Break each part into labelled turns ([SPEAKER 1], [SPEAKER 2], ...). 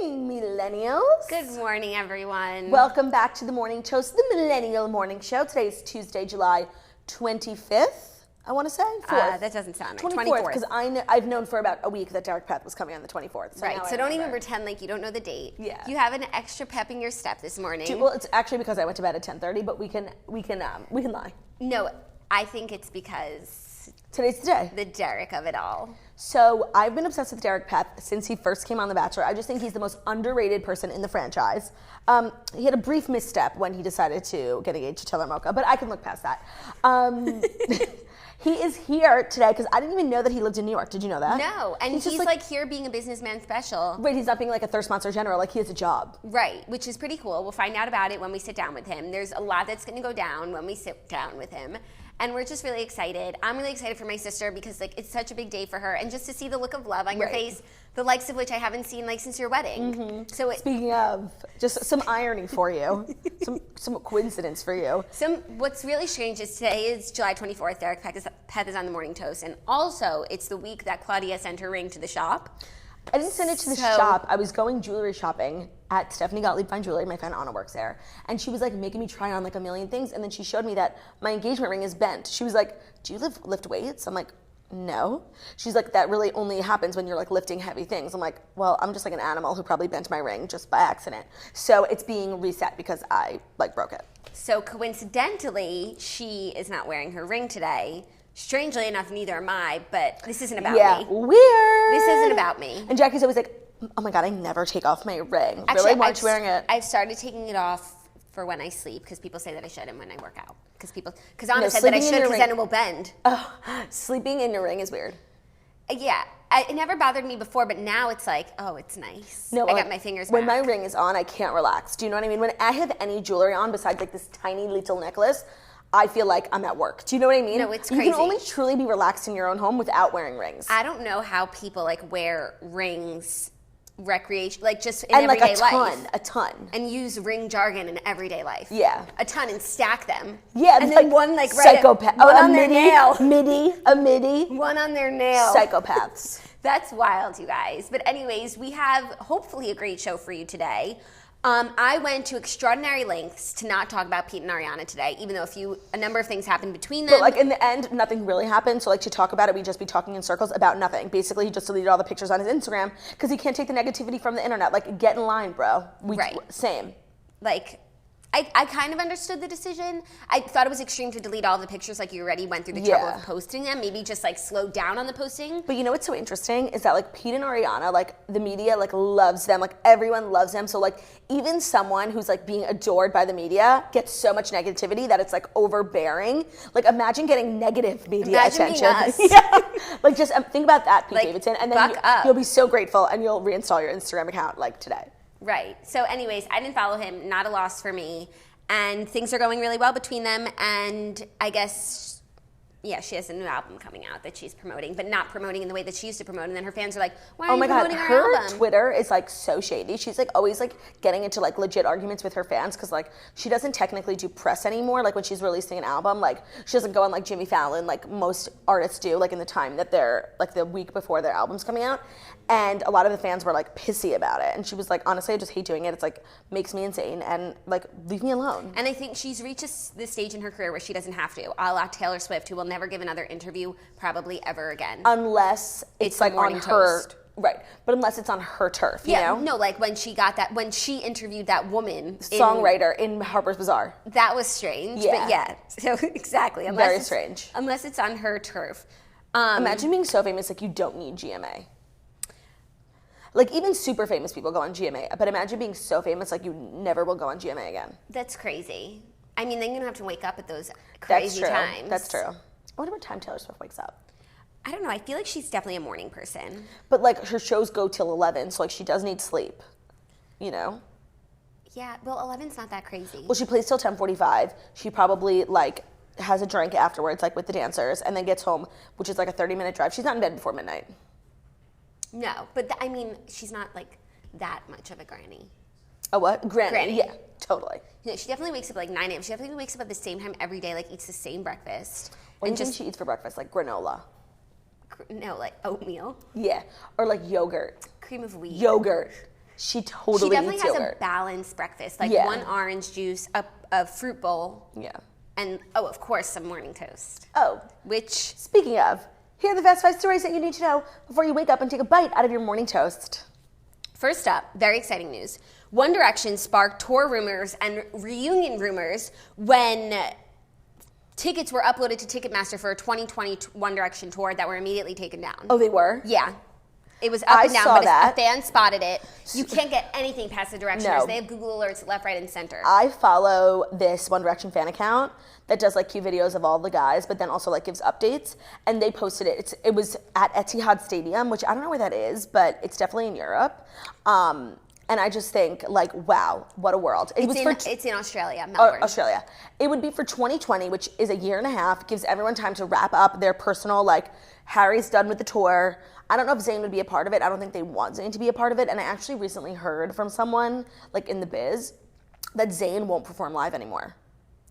[SPEAKER 1] morning, millennials.
[SPEAKER 2] Good morning, everyone.
[SPEAKER 1] Welcome back to the Morning Toast, the Millennial Morning Show. Today is Tuesday, July 25th, I want to say. 4th.
[SPEAKER 2] That doesn't sound right.
[SPEAKER 1] 24th, because I've known for about a week that Derek Peth was coming on the 24th.
[SPEAKER 2] Right, so don't even pretend like you don't know the date.
[SPEAKER 1] Yeah.
[SPEAKER 2] You have an extra pep in your step this morning.
[SPEAKER 1] Well, it's actually because I went to bed at 10:30, but we can lie.
[SPEAKER 2] No, I think it's because
[SPEAKER 1] today's the day.
[SPEAKER 2] The Derek of it all.
[SPEAKER 1] So I've been obsessed with Derek Peth since he first came on The Bachelor. I just think he's the most underrated person in the franchise. He had a brief misstep when he decided to get engaged to Taylor Mocha, but I can look past that. He is here today because I didn't even know that he lived in New York. Did you know that?
[SPEAKER 2] No, and he's like here being a businessman special.
[SPEAKER 1] Right, he's not being like a thirst monster general, like he has a job.
[SPEAKER 2] Right, which is pretty cool. We'll find out about it when we sit down with him. There's a lot that's going to go down when we sit down with him. And we're just really excited. I'm really excited for my sister because like it's such a big day for her, and just to see the look of love on your face, the likes of which I haven't seen like since your wedding. Mm-hmm. So
[SPEAKER 1] speaking of, just some irony for you, some coincidence for you.
[SPEAKER 2] What's really strange is today is July 24th. Derek Peth is on the Morning Toast, and also it's the week that Claudia sent her ring to the shop.
[SPEAKER 1] I didn't send it to the shop. I was going jewelry shopping at Stephanie Gottlieb Fine Jewelry. My friend Anna works there. And she was like making me try on like a million things. And then she showed me that my engagement ring is bent. She was like, do you lift weights? I'm like, no. She's like, that really only happens when you're like lifting heavy things. I'm like, well, I'm just like an animal who probably bent my ring just by accident. So it's being reset because I like broke it.
[SPEAKER 2] So coincidentally, she is not wearing her ring today. Strangely enough, neither am I, but this isn't about me.
[SPEAKER 1] Yeah, weird.
[SPEAKER 2] This isn't about me.
[SPEAKER 1] And Jackie's always like, oh my God, I never take off my ring.
[SPEAKER 2] Actually,
[SPEAKER 1] really? Why aren't you wearing it?
[SPEAKER 2] I've started taking it off for when I sleep because people say that I shouldn't when I work out. Because Anna said that I should because then it will bend.
[SPEAKER 1] Oh, sleeping in your ring is weird.
[SPEAKER 2] Yeah. It never bothered me before, but now it's like, oh, it's nice.
[SPEAKER 1] No,
[SPEAKER 2] I got my fingers back.
[SPEAKER 1] When my ring is on, I can't relax. Do you know what I mean? When I have any jewelry on besides like this tiny little necklace, I feel like I'm at work. Do you know what I mean?
[SPEAKER 2] No, it's crazy.
[SPEAKER 1] You can only truly be relaxed in your own home without wearing rings.
[SPEAKER 2] I don't know how people like wear rings recreation, like just in everyday life.
[SPEAKER 1] A ton.
[SPEAKER 2] And use ring jargon in everyday life.
[SPEAKER 1] Yeah.
[SPEAKER 2] A ton and stack them.
[SPEAKER 1] Yeah.
[SPEAKER 2] And then one like
[SPEAKER 1] psychopath.
[SPEAKER 2] One on their nail.
[SPEAKER 1] A midi.
[SPEAKER 2] One on their nail.
[SPEAKER 1] Psychopaths.
[SPEAKER 2] That's wild, you guys. But anyways, we have hopefully a great show for you today. I went to extraordinary lengths to not talk about Pete and Ariana today, even though a number of things happened between them.
[SPEAKER 1] But like in the end, nothing really happened. So like to talk about it, we'd just be talking in circles about nothing. Basically, he just deleted all the pictures on his Instagram because he can't take the negativity from the internet. Like, get in line, bro.
[SPEAKER 2] Right.
[SPEAKER 1] Same.
[SPEAKER 2] Like, I kind of understood the decision. I thought it was extreme to delete all the pictures, like you already went through the trouble of posting them. Maybe just like slow down on the posting.
[SPEAKER 1] But you know what's so interesting is that like Pete and Ariana, like the media like loves them. Like everyone loves them. So like even someone who's like being adored by the media gets so much negativity that it's like overbearing. Like imagine getting negative media attention.
[SPEAKER 2] Being us.
[SPEAKER 1] Yeah. Like just think about that, Pete
[SPEAKER 2] like,
[SPEAKER 1] Davidson. And then you'll be so grateful and you'll reinstall your Instagram account like today.
[SPEAKER 2] Right. So anyways, I didn't follow him. Not a loss for me. And things are going really well between them. And I guess, yeah, she has a new album coming out that she's promoting, but not promoting in the way that she used to promote. And then her fans are like, why are you promoting her album?
[SPEAKER 1] Her Twitter is like so shady. She's like always like getting into like legit arguments with her fans because like she doesn't technically do press anymore. Like when she's releasing an album, like she doesn't go on like Jimmy Fallon like most artists do, like in the time that they're like the week before their album's coming out. And a lot of the fans were like pissy about it. And she was like, honestly, I just hate doing it. It's like makes me insane and like leave me alone.
[SPEAKER 2] And I think she's reached this stage in her career where she doesn't have to, a la Taylor Swift, who will never give another interview probably ever again.
[SPEAKER 1] Unless it's like on her, right. But unless it's on her turf, you know?
[SPEAKER 2] No, like when she interviewed that woman.
[SPEAKER 1] Songwriter in Harper's Bazaar.
[SPEAKER 2] That was strange.
[SPEAKER 1] Yeah.
[SPEAKER 2] But yeah, so exactly.
[SPEAKER 1] Very strange.
[SPEAKER 2] Unless it's on her turf.
[SPEAKER 1] Imagine being so famous, like you don't need GMA. Like even super famous people go on GMA, but imagine being so famous like you never will go on GMA again.
[SPEAKER 2] That's crazy. I mean, then you don't have to wake up at those crazy times.
[SPEAKER 1] That's true. I wonder what time Taylor Swift wakes up.
[SPEAKER 2] I don't know. I feel like she's definitely a morning person.
[SPEAKER 1] But like her shows go till 11, so like she does need sleep, you know?
[SPEAKER 2] Yeah, well, 11's not that crazy.
[SPEAKER 1] Well, she plays till 10:45. She probably like has a drink afterwards, like with the dancers, and then gets home, which is like a 30-minute drive. She's not in bed before midnight.
[SPEAKER 2] No, but I mean, she's not like that much of a granny.
[SPEAKER 1] A what? Granny. Yeah, totally.
[SPEAKER 2] You know, she definitely wakes up at like 9 a.m. She definitely wakes up at the same time every day, like eats the same breakfast.
[SPEAKER 1] What do you think she eats for breakfast? Like granola?
[SPEAKER 2] No, like oatmeal.
[SPEAKER 1] Yeah, or like yogurt.
[SPEAKER 2] Cream of wheat.
[SPEAKER 1] Yogurt. She totally
[SPEAKER 2] definitely
[SPEAKER 1] eats
[SPEAKER 2] has
[SPEAKER 1] yogurt.
[SPEAKER 2] a balanced breakfast. Like 1 orange juice, a fruit bowl.
[SPEAKER 1] Yeah.
[SPEAKER 2] And, of course, some morning toast.
[SPEAKER 1] Oh.
[SPEAKER 2] Which...
[SPEAKER 1] Speaking of, here are the fast 5 stories that you need to know before you wake up and take a bite out of your morning toast.
[SPEAKER 2] First up, very exciting news. One Direction sparked tour rumors and reunion rumors when tickets were uploaded to Ticketmaster for a 2020 One Direction tour that were immediately taken down.
[SPEAKER 1] Oh, they were?
[SPEAKER 2] Yeah. It was up and down, but
[SPEAKER 1] that.
[SPEAKER 2] a fan spotted it. You can't get anything past the Directioners.
[SPEAKER 1] No.
[SPEAKER 2] They have Google alerts left, right, and center.
[SPEAKER 1] I follow this One Direction fan account that does like cute videos of all the guys, but then also like gives updates. And they posted it. It was at Etihad Stadium, which I don't know where that is, but it's definitely in Europe. And I just think like, wow, what a world.
[SPEAKER 2] It's in Australia, Melbourne.
[SPEAKER 1] Australia. It would be for 2020, which is a year and a half, gives everyone time to wrap up their personal, like Harry's done with the tour. I don't know if Zayn would be a part of it. I don't think they want Zayn to be a part of it. And I actually recently heard from someone like in the biz that Zayn won't perform live anymore.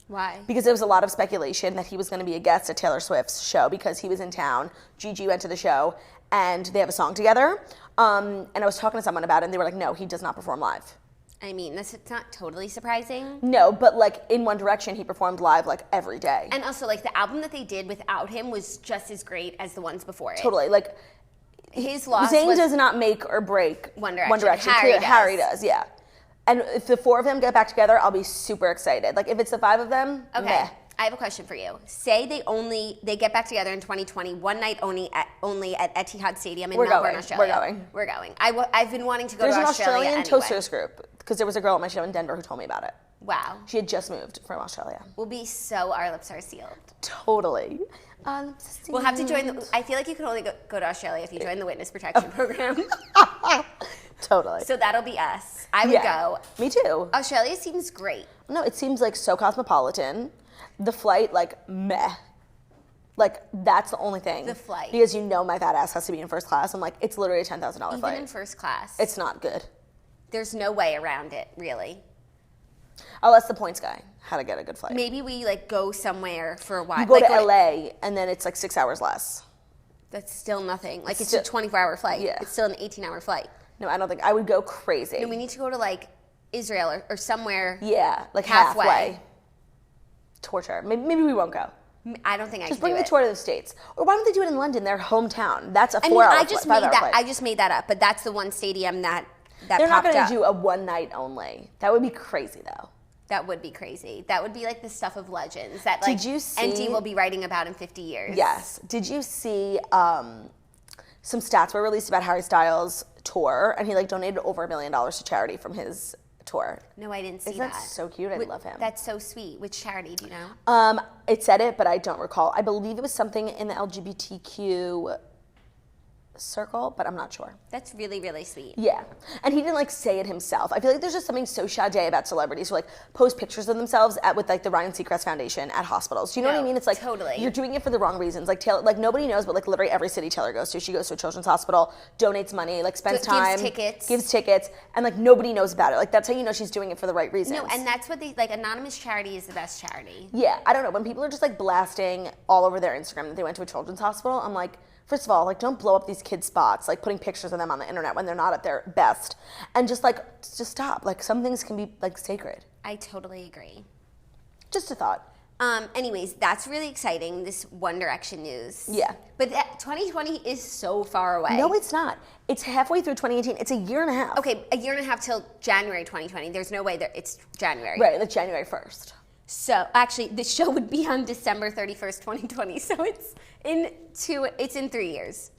[SPEAKER 2] Why?
[SPEAKER 1] Because there was a lot of speculation that he was going to be a guest at Taylor Swift's show because he was in town. Gigi went to the show and they have a song together. And I was talking to someone about it and they were like, no, he does not perform live.
[SPEAKER 2] I mean, it's not totally surprising.
[SPEAKER 1] No, but like in One Direction, he performed live like every day.
[SPEAKER 2] And also like the album that they did without him was just as great as the ones before it.
[SPEAKER 1] Totally. Like
[SPEAKER 2] his loss
[SPEAKER 1] Zayn
[SPEAKER 2] was
[SPEAKER 1] does not make or break
[SPEAKER 2] One Direction.
[SPEAKER 1] Harry does, yeah. And if the 4 of them get back together, I'll be super excited. Like if it's the 5 of them,
[SPEAKER 2] okay.
[SPEAKER 1] Meh.
[SPEAKER 2] I have a question for you. Say they get back together in 2020, one night only at Etihad Stadium in Melbourne, Australia. We're going. I've been wanting to go
[SPEAKER 1] There's
[SPEAKER 2] to
[SPEAKER 1] an
[SPEAKER 2] Australia
[SPEAKER 1] Australian
[SPEAKER 2] anyway.
[SPEAKER 1] Toasters group because there was a girl at my show in Denver who told me about it.
[SPEAKER 2] Wow.
[SPEAKER 1] She had just moved from Australia.
[SPEAKER 2] We'll be so our lips are sealed.
[SPEAKER 1] Totally.
[SPEAKER 2] We'll have to join. I feel like you can only go to Australia if you join the witness protection program.
[SPEAKER 1] Totally.
[SPEAKER 2] So that'll be us. I would go.
[SPEAKER 1] Me too.
[SPEAKER 2] Australia seems great.
[SPEAKER 1] No, it seems like so cosmopolitan. The flight, like, meh. Like, that's the only thing.
[SPEAKER 2] The flight.
[SPEAKER 1] Because you know my fat ass has to be in first class. I'm like, it's literally a $10,000 flight.
[SPEAKER 2] Even in first class.
[SPEAKER 1] It's not good.
[SPEAKER 2] There's no way around it, really.
[SPEAKER 1] I'll ask the points guy how to get a good flight.
[SPEAKER 2] Maybe we, like, go somewhere for a while.
[SPEAKER 1] You go to LA, and then it's, like, 6 hours less.
[SPEAKER 2] That's still nothing. Like, it's a 24-hour flight.
[SPEAKER 1] Yeah.
[SPEAKER 2] It's still an 18-hour flight.
[SPEAKER 1] No, I don't think. I would go crazy.
[SPEAKER 2] No, we need to go to, like, Israel or somewhere.
[SPEAKER 1] Yeah, like
[SPEAKER 2] halfway.
[SPEAKER 1] halfway. Torture. Maybe we won't go.
[SPEAKER 2] I don't think I
[SPEAKER 1] Just
[SPEAKER 2] can do
[SPEAKER 1] bring
[SPEAKER 2] it.
[SPEAKER 1] the tour to the States. Or why don't they do it in London, their hometown? That's a 4-hour
[SPEAKER 2] I
[SPEAKER 1] flight,
[SPEAKER 2] just
[SPEAKER 1] 5-hour flight.
[SPEAKER 2] I just made that up, but that's the one stadium that
[SPEAKER 1] They're not
[SPEAKER 2] popped
[SPEAKER 1] going
[SPEAKER 2] up.
[SPEAKER 1] to do a one night only. That would be crazy, though.
[SPEAKER 2] That would be crazy. That would be like the stuff of legends that like ND will be writing about in 50 years.
[SPEAKER 1] Yes. Did you see some stats were released about Harry Styles' tour, and he like donated over $1 million to charity from his tour?
[SPEAKER 2] No, I didn't see
[SPEAKER 1] Isn't that so cute? I love him.
[SPEAKER 2] That's so sweet. Which charity, do you know?
[SPEAKER 1] It said it, but I don't recall. I believe it was something in the LGBTQ circle, but I'm not sure.
[SPEAKER 2] That's really, really sweet.
[SPEAKER 1] Yeah. And he didn't like say it himself. I feel like there's just something so Sade about celebrities who like post pictures of themselves with like the Ryan Seacrest Foundation at hospitals. Do you know what I mean? It's like
[SPEAKER 2] totally.
[SPEAKER 1] You're doing it for the wrong reasons. Like Taylor, like nobody knows, but like literally every city Taylor goes to, she goes to a children's hospital, donates money, like spends time, gives tickets, and like nobody knows about it. Like that's how you know she's doing it for the right reasons.
[SPEAKER 2] No, and that's what they like. Anonymous charity is the best charity.
[SPEAKER 1] Yeah, I don't know. When people are just like blasting all over their Instagram that they went to a children's hospital, I'm like, first of all, like don't blow up these kids' spots, like putting pictures of them on the internet when they're not at their best. And just stop. Like some things can be like sacred.
[SPEAKER 2] I totally agree.
[SPEAKER 1] Just a thought.
[SPEAKER 2] Anyways, that's really exciting, this One Direction news.
[SPEAKER 1] Yeah.
[SPEAKER 2] But 2020 is so far away.
[SPEAKER 1] No, it's not. It's halfway through 2018. It's a year and a half.
[SPEAKER 2] Okay, a year and a half till January 2020. There's no way that it's January.
[SPEAKER 1] Right, like January 1st.
[SPEAKER 2] So actually, the show would be on December 31st, 2020. So it's in 3 years.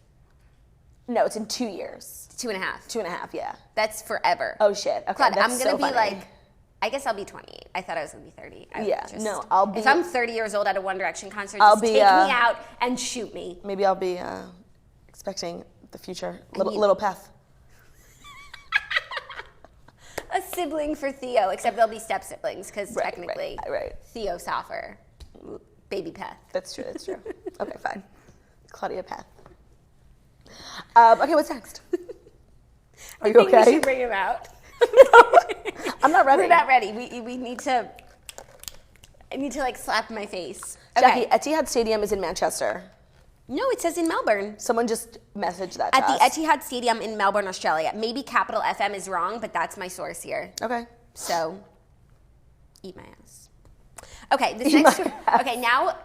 [SPEAKER 1] No, it's in 2 years.
[SPEAKER 2] 2.5.
[SPEAKER 1] 2.5, yeah.
[SPEAKER 2] That's forever.
[SPEAKER 1] Oh shit. Okay,
[SPEAKER 2] Claudia,
[SPEAKER 1] that's
[SPEAKER 2] I'm gonna
[SPEAKER 1] so
[SPEAKER 2] be
[SPEAKER 1] funny.
[SPEAKER 2] like, I guess I'll be 28. I thought I was gonna be 30.
[SPEAKER 1] I'll be.
[SPEAKER 2] If I'm 30 years old at a One Direction concert, just take me out and shoot me.
[SPEAKER 1] Maybe I'll be expecting the future little Peth.
[SPEAKER 2] A sibling for Theo, except they'll be step siblings because technically Theo Soffer, baby Peth.
[SPEAKER 1] That's true. Okay, fine. Claudia Peth. Okay, what's next? Are you okay?
[SPEAKER 2] I think we should bring him out.
[SPEAKER 1] No, I'm not ready.
[SPEAKER 2] We're not ready. We need to. I need to like slap my face.
[SPEAKER 1] Jackie, Etihad Stadium is in Manchester.
[SPEAKER 2] No, it says in Melbourne.
[SPEAKER 1] Someone just messaged that to
[SPEAKER 2] At
[SPEAKER 1] us.
[SPEAKER 2] the Etihad Stadium in Melbourne, Australia. Maybe capital FM is wrong, but that's my source here.
[SPEAKER 1] Okay.
[SPEAKER 2] So, eat my ass. Okay, this next. Okay, now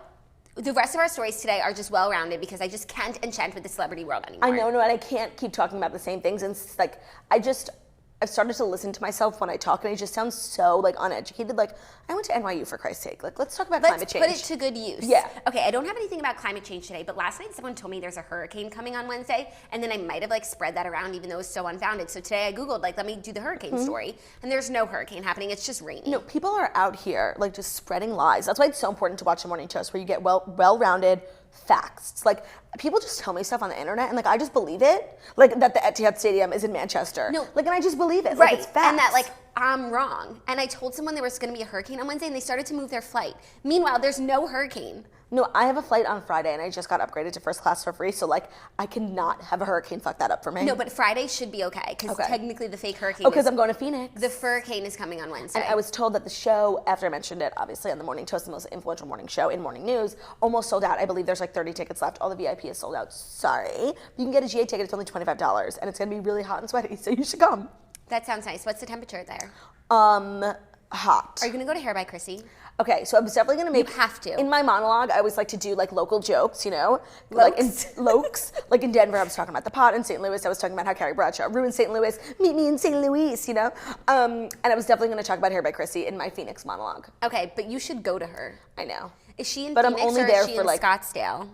[SPEAKER 2] the rest of our stories today are just well-rounded because I just can't enchant with the celebrity world anymore.
[SPEAKER 1] I know, and I can't keep talking about the same things. And it's like, I've started to listen to myself when I talk, and it just sounds so like uneducated. Like, I went to NYU for Christ's sake. Like, let's talk about climate change.
[SPEAKER 2] Let's put it to good use.
[SPEAKER 1] Yeah.
[SPEAKER 2] Okay, I don't have anything about climate change today, but last night someone told me there's a hurricane coming on Wednesday, and then I might have like spread that around even though it was so unfounded. So today I Googled, like, let me do the hurricane story, and there's no hurricane happening. It's just raining.
[SPEAKER 1] No, people are out here like just spreading lies. That's why it's so important to watch the morning shows where you get well-rounded facts. It's like people just tell me stuff on the internet and like I just believe it. Like that the Etihad Stadium is in Manchester.
[SPEAKER 2] No.
[SPEAKER 1] Like, and I just believe it.
[SPEAKER 2] Right.
[SPEAKER 1] Like it's facts.
[SPEAKER 2] And that like I'm wrong. And I told someone there was going to be a hurricane on Wednesday and they started to move their flight. Meanwhile, there's no hurricane.
[SPEAKER 1] No, I have a flight on Friday and I just got upgraded to first class for free. So like I cannot have a hurricane fuck that up for me.
[SPEAKER 2] No, but Friday should be okay because technically the fake hurricane.
[SPEAKER 1] Oh, because I'm going to Phoenix.
[SPEAKER 2] The hurricane is coming on Wednesday.
[SPEAKER 1] And I was told that the show, after I mentioned it, obviously on the morning toast, the most influential morning show in morning news, almost sold out. I believe there's like 30 tickets left. All the VIP is sold out. Sorry. You can get a GA ticket. It's only $25 and it's going to be really hot and sweaty. So you should come.
[SPEAKER 2] That sounds nice. What's the temperature there?
[SPEAKER 1] Hot.
[SPEAKER 2] Are you going to go to Hair by Chrissy?
[SPEAKER 1] Okay, so I was definitely gonna make.
[SPEAKER 2] You have to.
[SPEAKER 1] In my monologue, I always like to do like local jokes, you know, like in Lokes. Like in Denver, I was talking about the pot. In St. Louis, I was talking about how Carrie Bradshaw ruined St. Louis. Meet me in St. Louis, you know. And I was definitely gonna talk about Hair by Chrissy in my Phoenix monologue.
[SPEAKER 2] Okay, but you should go to her.
[SPEAKER 1] I know.
[SPEAKER 2] Is she in
[SPEAKER 1] But
[SPEAKER 2] Phoenix
[SPEAKER 1] I'm only
[SPEAKER 2] or
[SPEAKER 1] there
[SPEAKER 2] is she
[SPEAKER 1] for
[SPEAKER 2] in
[SPEAKER 1] Like
[SPEAKER 2] Scottsdale?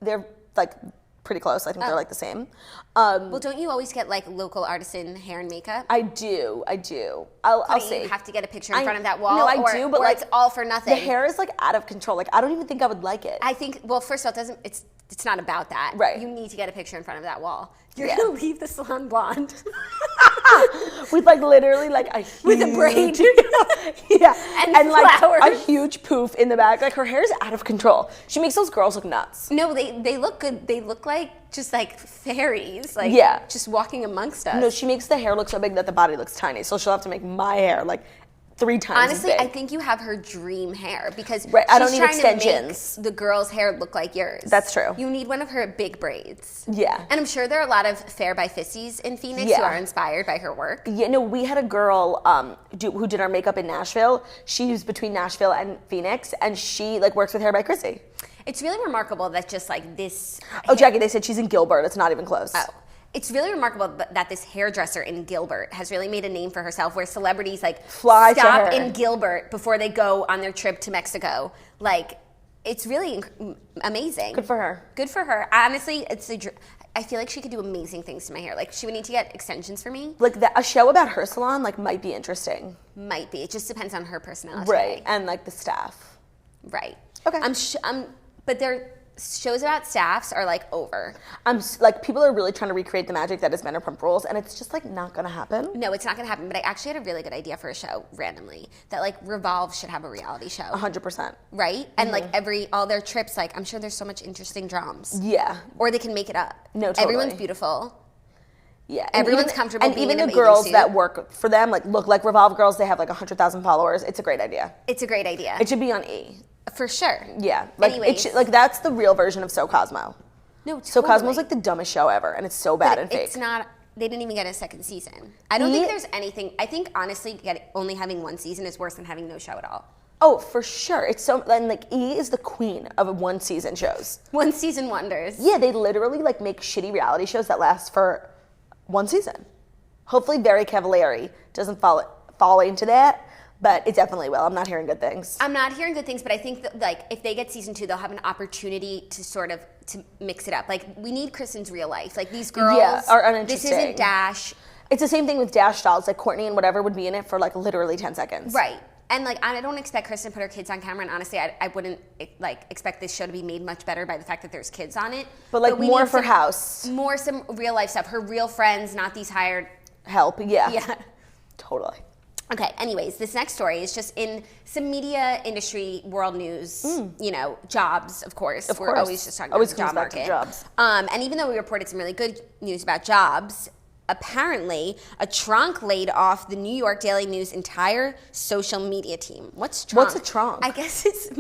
[SPEAKER 1] They're like pretty close. I think they're like the same.
[SPEAKER 2] Well, don't you always get like local artisan hair and makeup?
[SPEAKER 1] I do. I'll see.
[SPEAKER 2] You have to get a picture in front of that wall.
[SPEAKER 1] No, I do, but
[SPEAKER 2] or
[SPEAKER 1] like
[SPEAKER 2] it's all for nothing.
[SPEAKER 1] The hair is like out of control. Like I don't even think I would like it.
[SPEAKER 2] I think. Well, first of all, it's not about that.
[SPEAKER 1] Right.
[SPEAKER 2] You need to get a picture in front of that wall. You're gonna leave the salon blonde.
[SPEAKER 1] With like literally like a huge,
[SPEAKER 2] with a braid.
[SPEAKER 1] Yeah. And like
[SPEAKER 2] flowers.
[SPEAKER 1] a huge poof in the back. Like her hair is out of control. She makes those girls look nuts.
[SPEAKER 2] No, they look good. They look like just like fairies. Like just walking amongst us.
[SPEAKER 1] No, she makes the hair look so big that the body looks tiny. So she'll have to make my hair like 3 times
[SPEAKER 2] Honestly,
[SPEAKER 1] as big.
[SPEAKER 2] I think you have her dream hair because
[SPEAKER 1] I don't
[SPEAKER 2] she's
[SPEAKER 1] need
[SPEAKER 2] trying
[SPEAKER 1] extensions.
[SPEAKER 2] to make the girl's hair look like yours.
[SPEAKER 1] That's true.
[SPEAKER 2] You need one of her big braids.
[SPEAKER 1] Yeah.
[SPEAKER 2] And I'm sure there are a lot of Fair by Fissies in Phoenix who are inspired by her work.
[SPEAKER 1] Yeah, no, we had a girl who did our makeup in Nashville. She's between Nashville and Phoenix, and she like works with Hair by Chrissy.
[SPEAKER 2] It's really remarkable that just like this.
[SPEAKER 1] Oh, Jackie, they said she's in Gilbert. It's not even close.
[SPEAKER 2] Oh. It's really remarkable that this hairdresser in Gilbert has really made a name for herself where celebrities like
[SPEAKER 1] stop
[SPEAKER 2] in Gilbert before they go on their trip to Mexico. Like, it's really amazing.
[SPEAKER 1] Good for her.
[SPEAKER 2] Good for her. Honestly, I feel like she could do amazing things to my hair. Like, she would need to get extensions for me.
[SPEAKER 1] Like a show about her salon like might be interesting.
[SPEAKER 2] Might be. It just depends on her personality.
[SPEAKER 1] Right, and like the staff.
[SPEAKER 2] Right.
[SPEAKER 1] Okay.
[SPEAKER 2] But their shows about staffs are like over.
[SPEAKER 1] Like people are really trying to recreate the magic that is Vanderpump Rules, and it's just like not gonna happen.
[SPEAKER 2] No, it's not gonna happen. But I actually had a really good idea for a show randomly that like Revolve should have a reality show.
[SPEAKER 1] 100%.
[SPEAKER 2] Right? And like all their trips, like I'm sure there's so much interesting dramas.
[SPEAKER 1] Yeah.
[SPEAKER 2] Or they can make it up.
[SPEAKER 1] No, totally.
[SPEAKER 2] Everyone's beautiful.
[SPEAKER 1] Yeah.
[SPEAKER 2] Everyone's comfortable
[SPEAKER 1] and
[SPEAKER 2] being
[SPEAKER 1] even
[SPEAKER 2] in a
[SPEAKER 1] the
[SPEAKER 2] bathing
[SPEAKER 1] girls
[SPEAKER 2] suit.
[SPEAKER 1] that work for them like look like Revolve girls. They have like 100,000 followers. It's a great idea.
[SPEAKER 2] It's a great idea.
[SPEAKER 1] It should be on E.
[SPEAKER 2] For sure.
[SPEAKER 1] Yeah. Like
[SPEAKER 2] Anyways.
[SPEAKER 1] like that's the real version of So Cosmo.
[SPEAKER 2] No, totally.
[SPEAKER 1] So Cosmo's like the dumbest show ever, and it's so bad and fake.
[SPEAKER 2] It's not. They didn't even get a second season. I don't think there's anything. I think honestly, only having one season is worse than having no show at all.
[SPEAKER 1] Oh, for sure. It's so, and like E is the queen of 1 season shows.
[SPEAKER 2] 1 season wonders.
[SPEAKER 1] Yeah, they literally like make shitty reality shows that last for 1 season. Hopefully, Very Cavalieri doesn't fall into that, but it definitely will. I'm not hearing good things.
[SPEAKER 2] I'm not hearing good things, but I think that like if they get season 2, they'll have an opportunity to sort of to mix it up. Like we need Kristen's real life. Like these girls
[SPEAKER 1] are uninteresting.
[SPEAKER 2] This isn't Dash.
[SPEAKER 1] It's the same thing with Dash dolls. Like Courtney and whatever would be in it for like literally 10 seconds.
[SPEAKER 2] Right. And like I don't expect Kristen to put her kids on camera, and honestly, I wouldn't like expect this show to be made much better by the fact that there's kids on it.
[SPEAKER 1] But like
[SPEAKER 2] we
[SPEAKER 1] more
[SPEAKER 2] need
[SPEAKER 1] for House.
[SPEAKER 2] some real life stuff. Her real friends, not these hired
[SPEAKER 1] help. Yeah.
[SPEAKER 2] Yeah.
[SPEAKER 1] Totally.
[SPEAKER 2] Okay, anyways, this next story is just in some media industry world news, you know, jobs, of course. We're always just talking about the job market.
[SPEAKER 1] Jobs.
[SPEAKER 2] And even though we reported some really good news about jobs, apparently a Tronc laid off the New York Daily News entire social media team. What's Tronc?
[SPEAKER 1] What's a Tronc?
[SPEAKER 2] I guess it's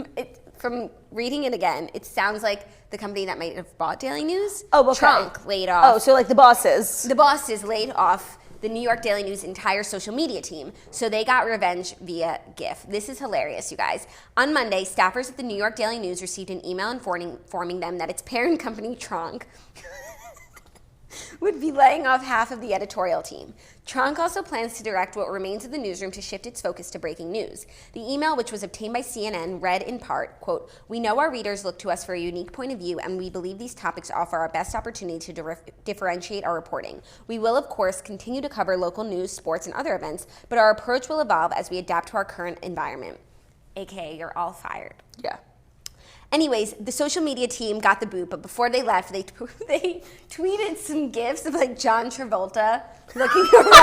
[SPEAKER 2] from reading it again, it sounds like the company that might have bought Daily News,
[SPEAKER 1] Oh, okay.
[SPEAKER 2] Trunk, laid off.
[SPEAKER 1] Oh, so like the bosses.
[SPEAKER 2] The bosses laid off the New York Daily News entire social media team, so they got revenge via GIF. This is hilarious, you guys. On Monday, staffers at the New York Daily News received an email informing them that its parent company, Trunk, would be laying off half of the editorial team. Trunk also plans to direct what remains of the newsroom to shift its focus to breaking news. The email, which was obtained by CNN, read in part, quote, "We know our readers look to us for a unique point of view, and we believe these topics offer our best opportunity to differentiate our reporting. We will, of course, continue to cover local news, sports, and other events, but our approach will evolve as we adapt to our current environment." AKA, you're all fired.
[SPEAKER 1] Yeah.
[SPEAKER 2] Anyways, the social media team got the boot, but before they left, they tweeted some gifs of like John Travolta looking around.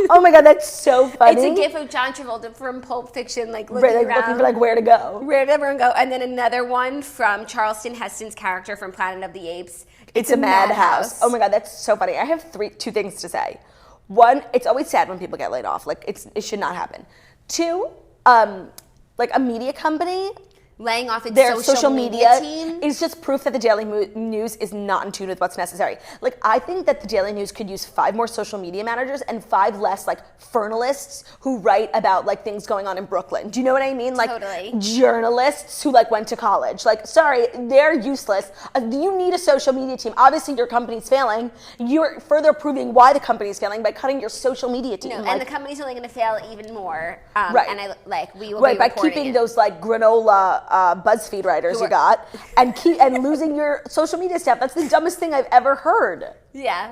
[SPEAKER 1] Oh my God, that's so funny.
[SPEAKER 2] It's a gif of John Travolta from Pulp Fiction, like looking
[SPEAKER 1] Right, like
[SPEAKER 2] around.
[SPEAKER 1] looking for like where to go.
[SPEAKER 2] Where did everyone go? And then another one from Charleston Heston's character from Planet of the Apes.
[SPEAKER 1] It's a madhouse. Oh my God, that's so funny. I have two things to say. One, it's always sad when people get laid off. Like it should not happen. Two, like a media company,
[SPEAKER 2] laying off its
[SPEAKER 1] their
[SPEAKER 2] social media team
[SPEAKER 1] is just proof that the Daily News is not in tune with what's necessary. Like, I think that the Daily News could use 5 more social media managers and 5 less, like, journalists who write about, like, things going on in Brooklyn. Do you know what I mean? Like,
[SPEAKER 2] Totally.
[SPEAKER 1] Journalists who, like, went to college. Like, sorry, they're useless. You need a social media team. Obviously, your company's failing. You're further proving why the company's failing by cutting your social media team.
[SPEAKER 2] No,
[SPEAKER 1] like,
[SPEAKER 2] and the company's only going to fail even more.
[SPEAKER 1] Right.
[SPEAKER 2] And we will
[SPEAKER 1] right,
[SPEAKER 2] be
[SPEAKER 1] by
[SPEAKER 2] reporting
[SPEAKER 1] keeping
[SPEAKER 2] it.
[SPEAKER 1] those, like, granola BuzzFeed writers you got, and losing your social media staff. That's the dumbest thing I've ever heard.
[SPEAKER 2] Yeah.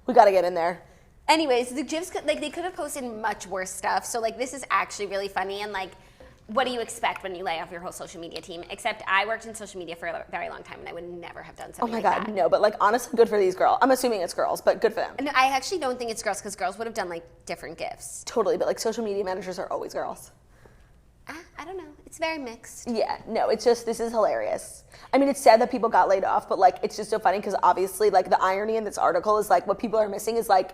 [SPEAKER 1] We got to get in there.
[SPEAKER 2] Anyways, the GIFs, they could have posted much worse stuff. So, like, this is actually really funny. And, like, what do you expect when you lay off your whole social media team? Except I worked in social media for a very long time, and I would never have done something like that. Oh, my
[SPEAKER 1] God, no. But, like, honestly, good for these girls. I'm assuming it's girls, but good for them.
[SPEAKER 2] No, I actually don't think it's girls, because girls would have done, like, different GIFs.
[SPEAKER 1] Totally, but, like, social media managers are always girls.
[SPEAKER 2] I don't know. It's very mixed.
[SPEAKER 1] Yeah, no, it's just, this is hilarious. I mean, it's sad that people got laid off, but, like, it's just so funny because obviously, like, the irony in this article is, like, what people are missing is, like,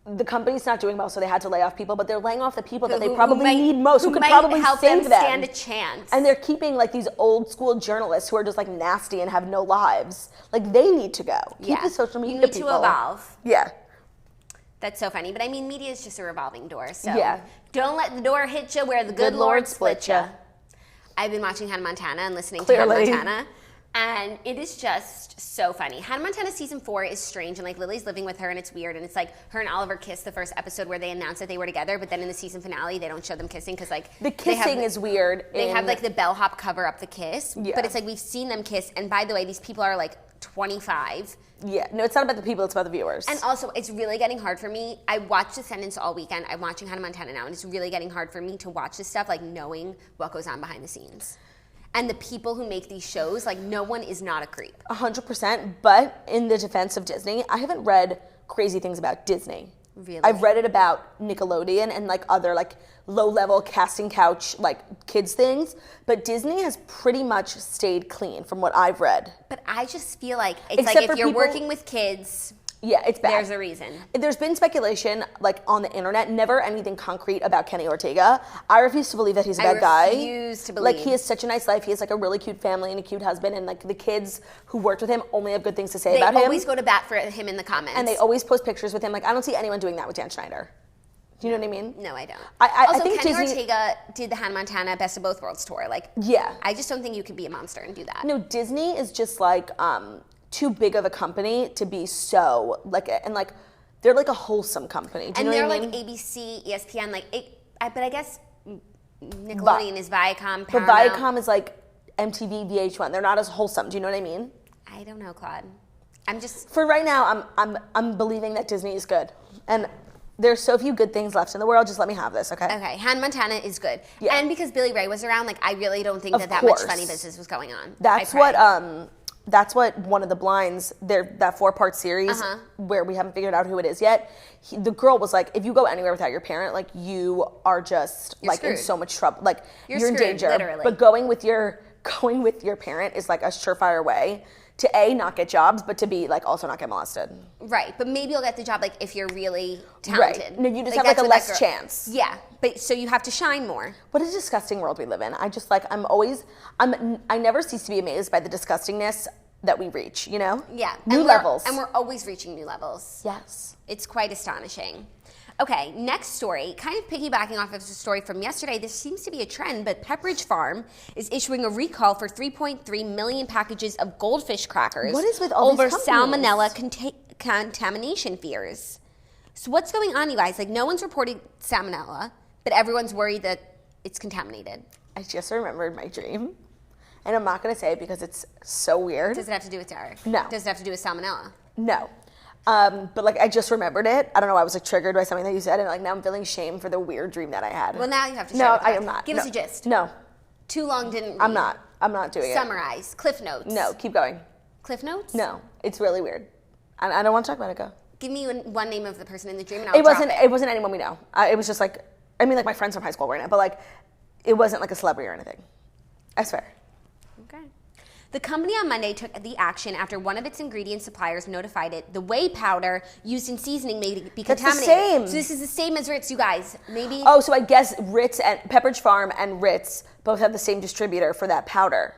[SPEAKER 1] the company's not doing well, so they had to lay off people, but they're laying off the people that they probably need most, who could probably
[SPEAKER 2] help
[SPEAKER 1] save
[SPEAKER 2] them
[SPEAKER 1] them.
[SPEAKER 2] Stand a chance.
[SPEAKER 1] And they're keeping, like, these old school journalists who are just, like, nasty and have no lives. Like, they need to go. Keep the social media people.
[SPEAKER 2] You need to evolve.
[SPEAKER 1] Yeah.
[SPEAKER 2] That's so funny. But I mean, media is just a revolving door. So
[SPEAKER 1] yeah.
[SPEAKER 2] Don't let the door hit you where the good Lord split you. I've been watching Hannah Montana and listening to Hannah Montana. And it is just so funny. Hannah Montana season 4 is strange, and like Lily's living with her, and it's weird. And it's like her and Oliver kiss the first episode where they announced that they were together, but then in the season finale they don't show them kissing because like
[SPEAKER 1] the kissing is weird.
[SPEAKER 2] They have like the bellhop cover up the kiss,
[SPEAKER 1] yeah.
[SPEAKER 2] But it's like we've seen them kiss. And by the way, these people are like 25.
[SPEAKER 1] Yeah, no, it's not about the people, it's about the viewers.
[SPEAKER 2] And also, it's really getting hard for me. I watched Descendants all weekend. I'm watching Hannah Montana now, and it's really getting hard for me to watch this stuff, like knowing what goes on behind the scenes. And the people who make these shows, like no one is not a creep.
[SPEAKER 1] 100%, but in the defense of Disney, I haven't read crazy things about Disney.
[SPEAKER 2] Really?
[SPEAKER 1] I've read it about Nickelodeon and like other like low-level casting couch like kids things, but Disney has pretty much stayed clean from what I've read.
[SPEAKER 2] But I just feel like it's
[SPEAKER 1] Except
[SPEAKER 2] like if
[SPEAKER 1] for
[SPEAKER 2] you're
[SPEAKER 1] people,
[SPEAKER 2] working with kids,
[SPEAKER 1] yeah, it's bad.
[SPEAKER 2] There's a reason.
[SPEAKER 1] There's been speculation like on the internet, never anything concrete about Kenny Ortega. I refuse to believe that he's a bad guy.
[SPEAKER 2] I refuse to believe.
[SPEAKER 1] Like he has such a nice life. He has like a really cute family and a cute husband, and like the kids who worked with him only have good things to say about him.
[SPEAKER 2] They always go to bat for him in the comments.
[SPEAKER 1] And they always post pictures with him. Like I don't see anyone doing that with Dan Schneider. Do you know what I mean?
[SPEAKER 2] No, I don't.
[SPEAKER 1] I think
[SPEAKER 2] Kenny
[SPEAKER 1] Disney,
[SPEAKER 2] Ortega did the Hannah Montana Best of Both Worlds tour. Like,
[SPEAKER 1] yeah.
[SPEAKER 2] I just don't think you could be a monster and do that.
[SPEAKER 1] No, Disney is just like too big of a company to be so like, and like they're like a wholesome company. Do you know what I mean?
[SPEAKER 2] And they're like ABC, ESPN, like but I guess Nickelodeon is Viacom. Paramount.
[SPEAKER 1] But Viacom is like MTV, VH1. They're not as wholesome. Do you know what I mean?
[SPEAKER 2] I don't know, Claude. I'm just
[SPEAKER 1] for right now. I'm believing that Disney is good, and there's so few good things left in the world. Just let me have this, okay?
[SPEAKER 2] Okay, Hannah Montana is good,
[SPEAKER 1] yeah.
[SPEAKER 2] And because Billy Ray was around, like I really don't think that
[SPEAKER 1] course.
[SPEAKER 2] much funny business was going on.
[SPEAKER 1] That's what one of the blinds, that 4-part series where we haven't figured out who it is yet. The girl was like, if you go anywhere without your parent, like you are just
[SPEAKER 2] you're
[SPEAKER 1] like
[SPEAKER 2] screwed.
[SPEAKER 1] in so much trouble. Like you're in
[SPEAKER 2] screwed,
[SPEAKER 1] danger.
[SPEAKER 2] literally.
[SPEAKER 1] But going with your parent is like a surefire way to A, not get jobs, but to B, like also not get molested.
[SPEAKER 2] Right, but maybe you'll get the job like if you're really talented.
[SPEAKER 1] Right. No, you just have like a less chance.
[SPEAKER 2] Yeah, but so you have to shine more.
[SPEAKER 1] What a disgusting world we live in. I just like, I never cease to be amazed by the disgustingness that we reach, you know?
[SPEAKER 2] Yeah.
[SPEAKER 1] New levels.
[SPEAKER 2] And we're always reaching new levels.
[SPEAKER 1] Yes.
[SPEAKER 2] It's quite astonishing. Okay, next story, kind of piggybacking off of the story from yesterday, this seems to be a trend, but Pepperidge Farm is issuing a recall for 3.3 million packages of Goldfish Crackers.
[SPEAKER 1] What is with all these
[SPEAKER 2] over
[SPEAKER 1] companies?
[SPEAKER 2] salmonella contamination fears. So what's going on, you guys? Like, no one's reported salmonella, but everyone's worried that it's contaminated.
[SPEAKER 1] I just remembered my dream, and I'm not going to say it because it's so weird.
[SPEAKER 2] Does it have to do with Derek?
[SPEAKER 1] No.
[SPEAKER 2] Does it have to do with salmonella?
[SPEAKER 1] No. But like I just remembered it. I don't know. I was like triggered by something that you said, and like now I'm feeling shame for the weird dream that I had.
[SPEAKER 2] Well, now you have to share.
[SPEAKER 1] No,
[SPEAKER 2] with us.
[SPEAKER 1] I am not.
[SPEAKER 2] Give us a gist.
[SPEAKER 1] No.
[SPEAKER 2] Too long didn't read.
[SPEAKER 1] I'm not doing it.
[SPEAKER 2] Summarize. Cliff notes.
[SPEAKER 1] No, keep going.
[SPEAKER 2] Cliff notes?
[SPEAKER 1] No, it's really weird. I don't want to talk about it. Go.
[SPEAKER 2] Give me one name of the person in the dream, and I'll
[SPEAKER 1] It
[SPEAKER 2] drop
[SPEAKER 1] wasn't. It wasn't anyone we know. It was just like, I mean, like my friends from high school were in it, but like, it wasn't like a celebrity or anything. I swear.
[SPEAKER 2] Okay. The company on Monday took the action after one of its ingredient suppliers notified it the whey powder used in seasoning may be
[SPEAKER 1] That's
[SPEAKER 2] contaminated.
[SPEAKER 1] the same.
[SPEAKER 2] So this is the same as Ritz, you guys. Maybe.
[SPEAKER 1] Oh, so I guess Ritz and Pepperidge Farm and Ritz both have the same distributor for that powder.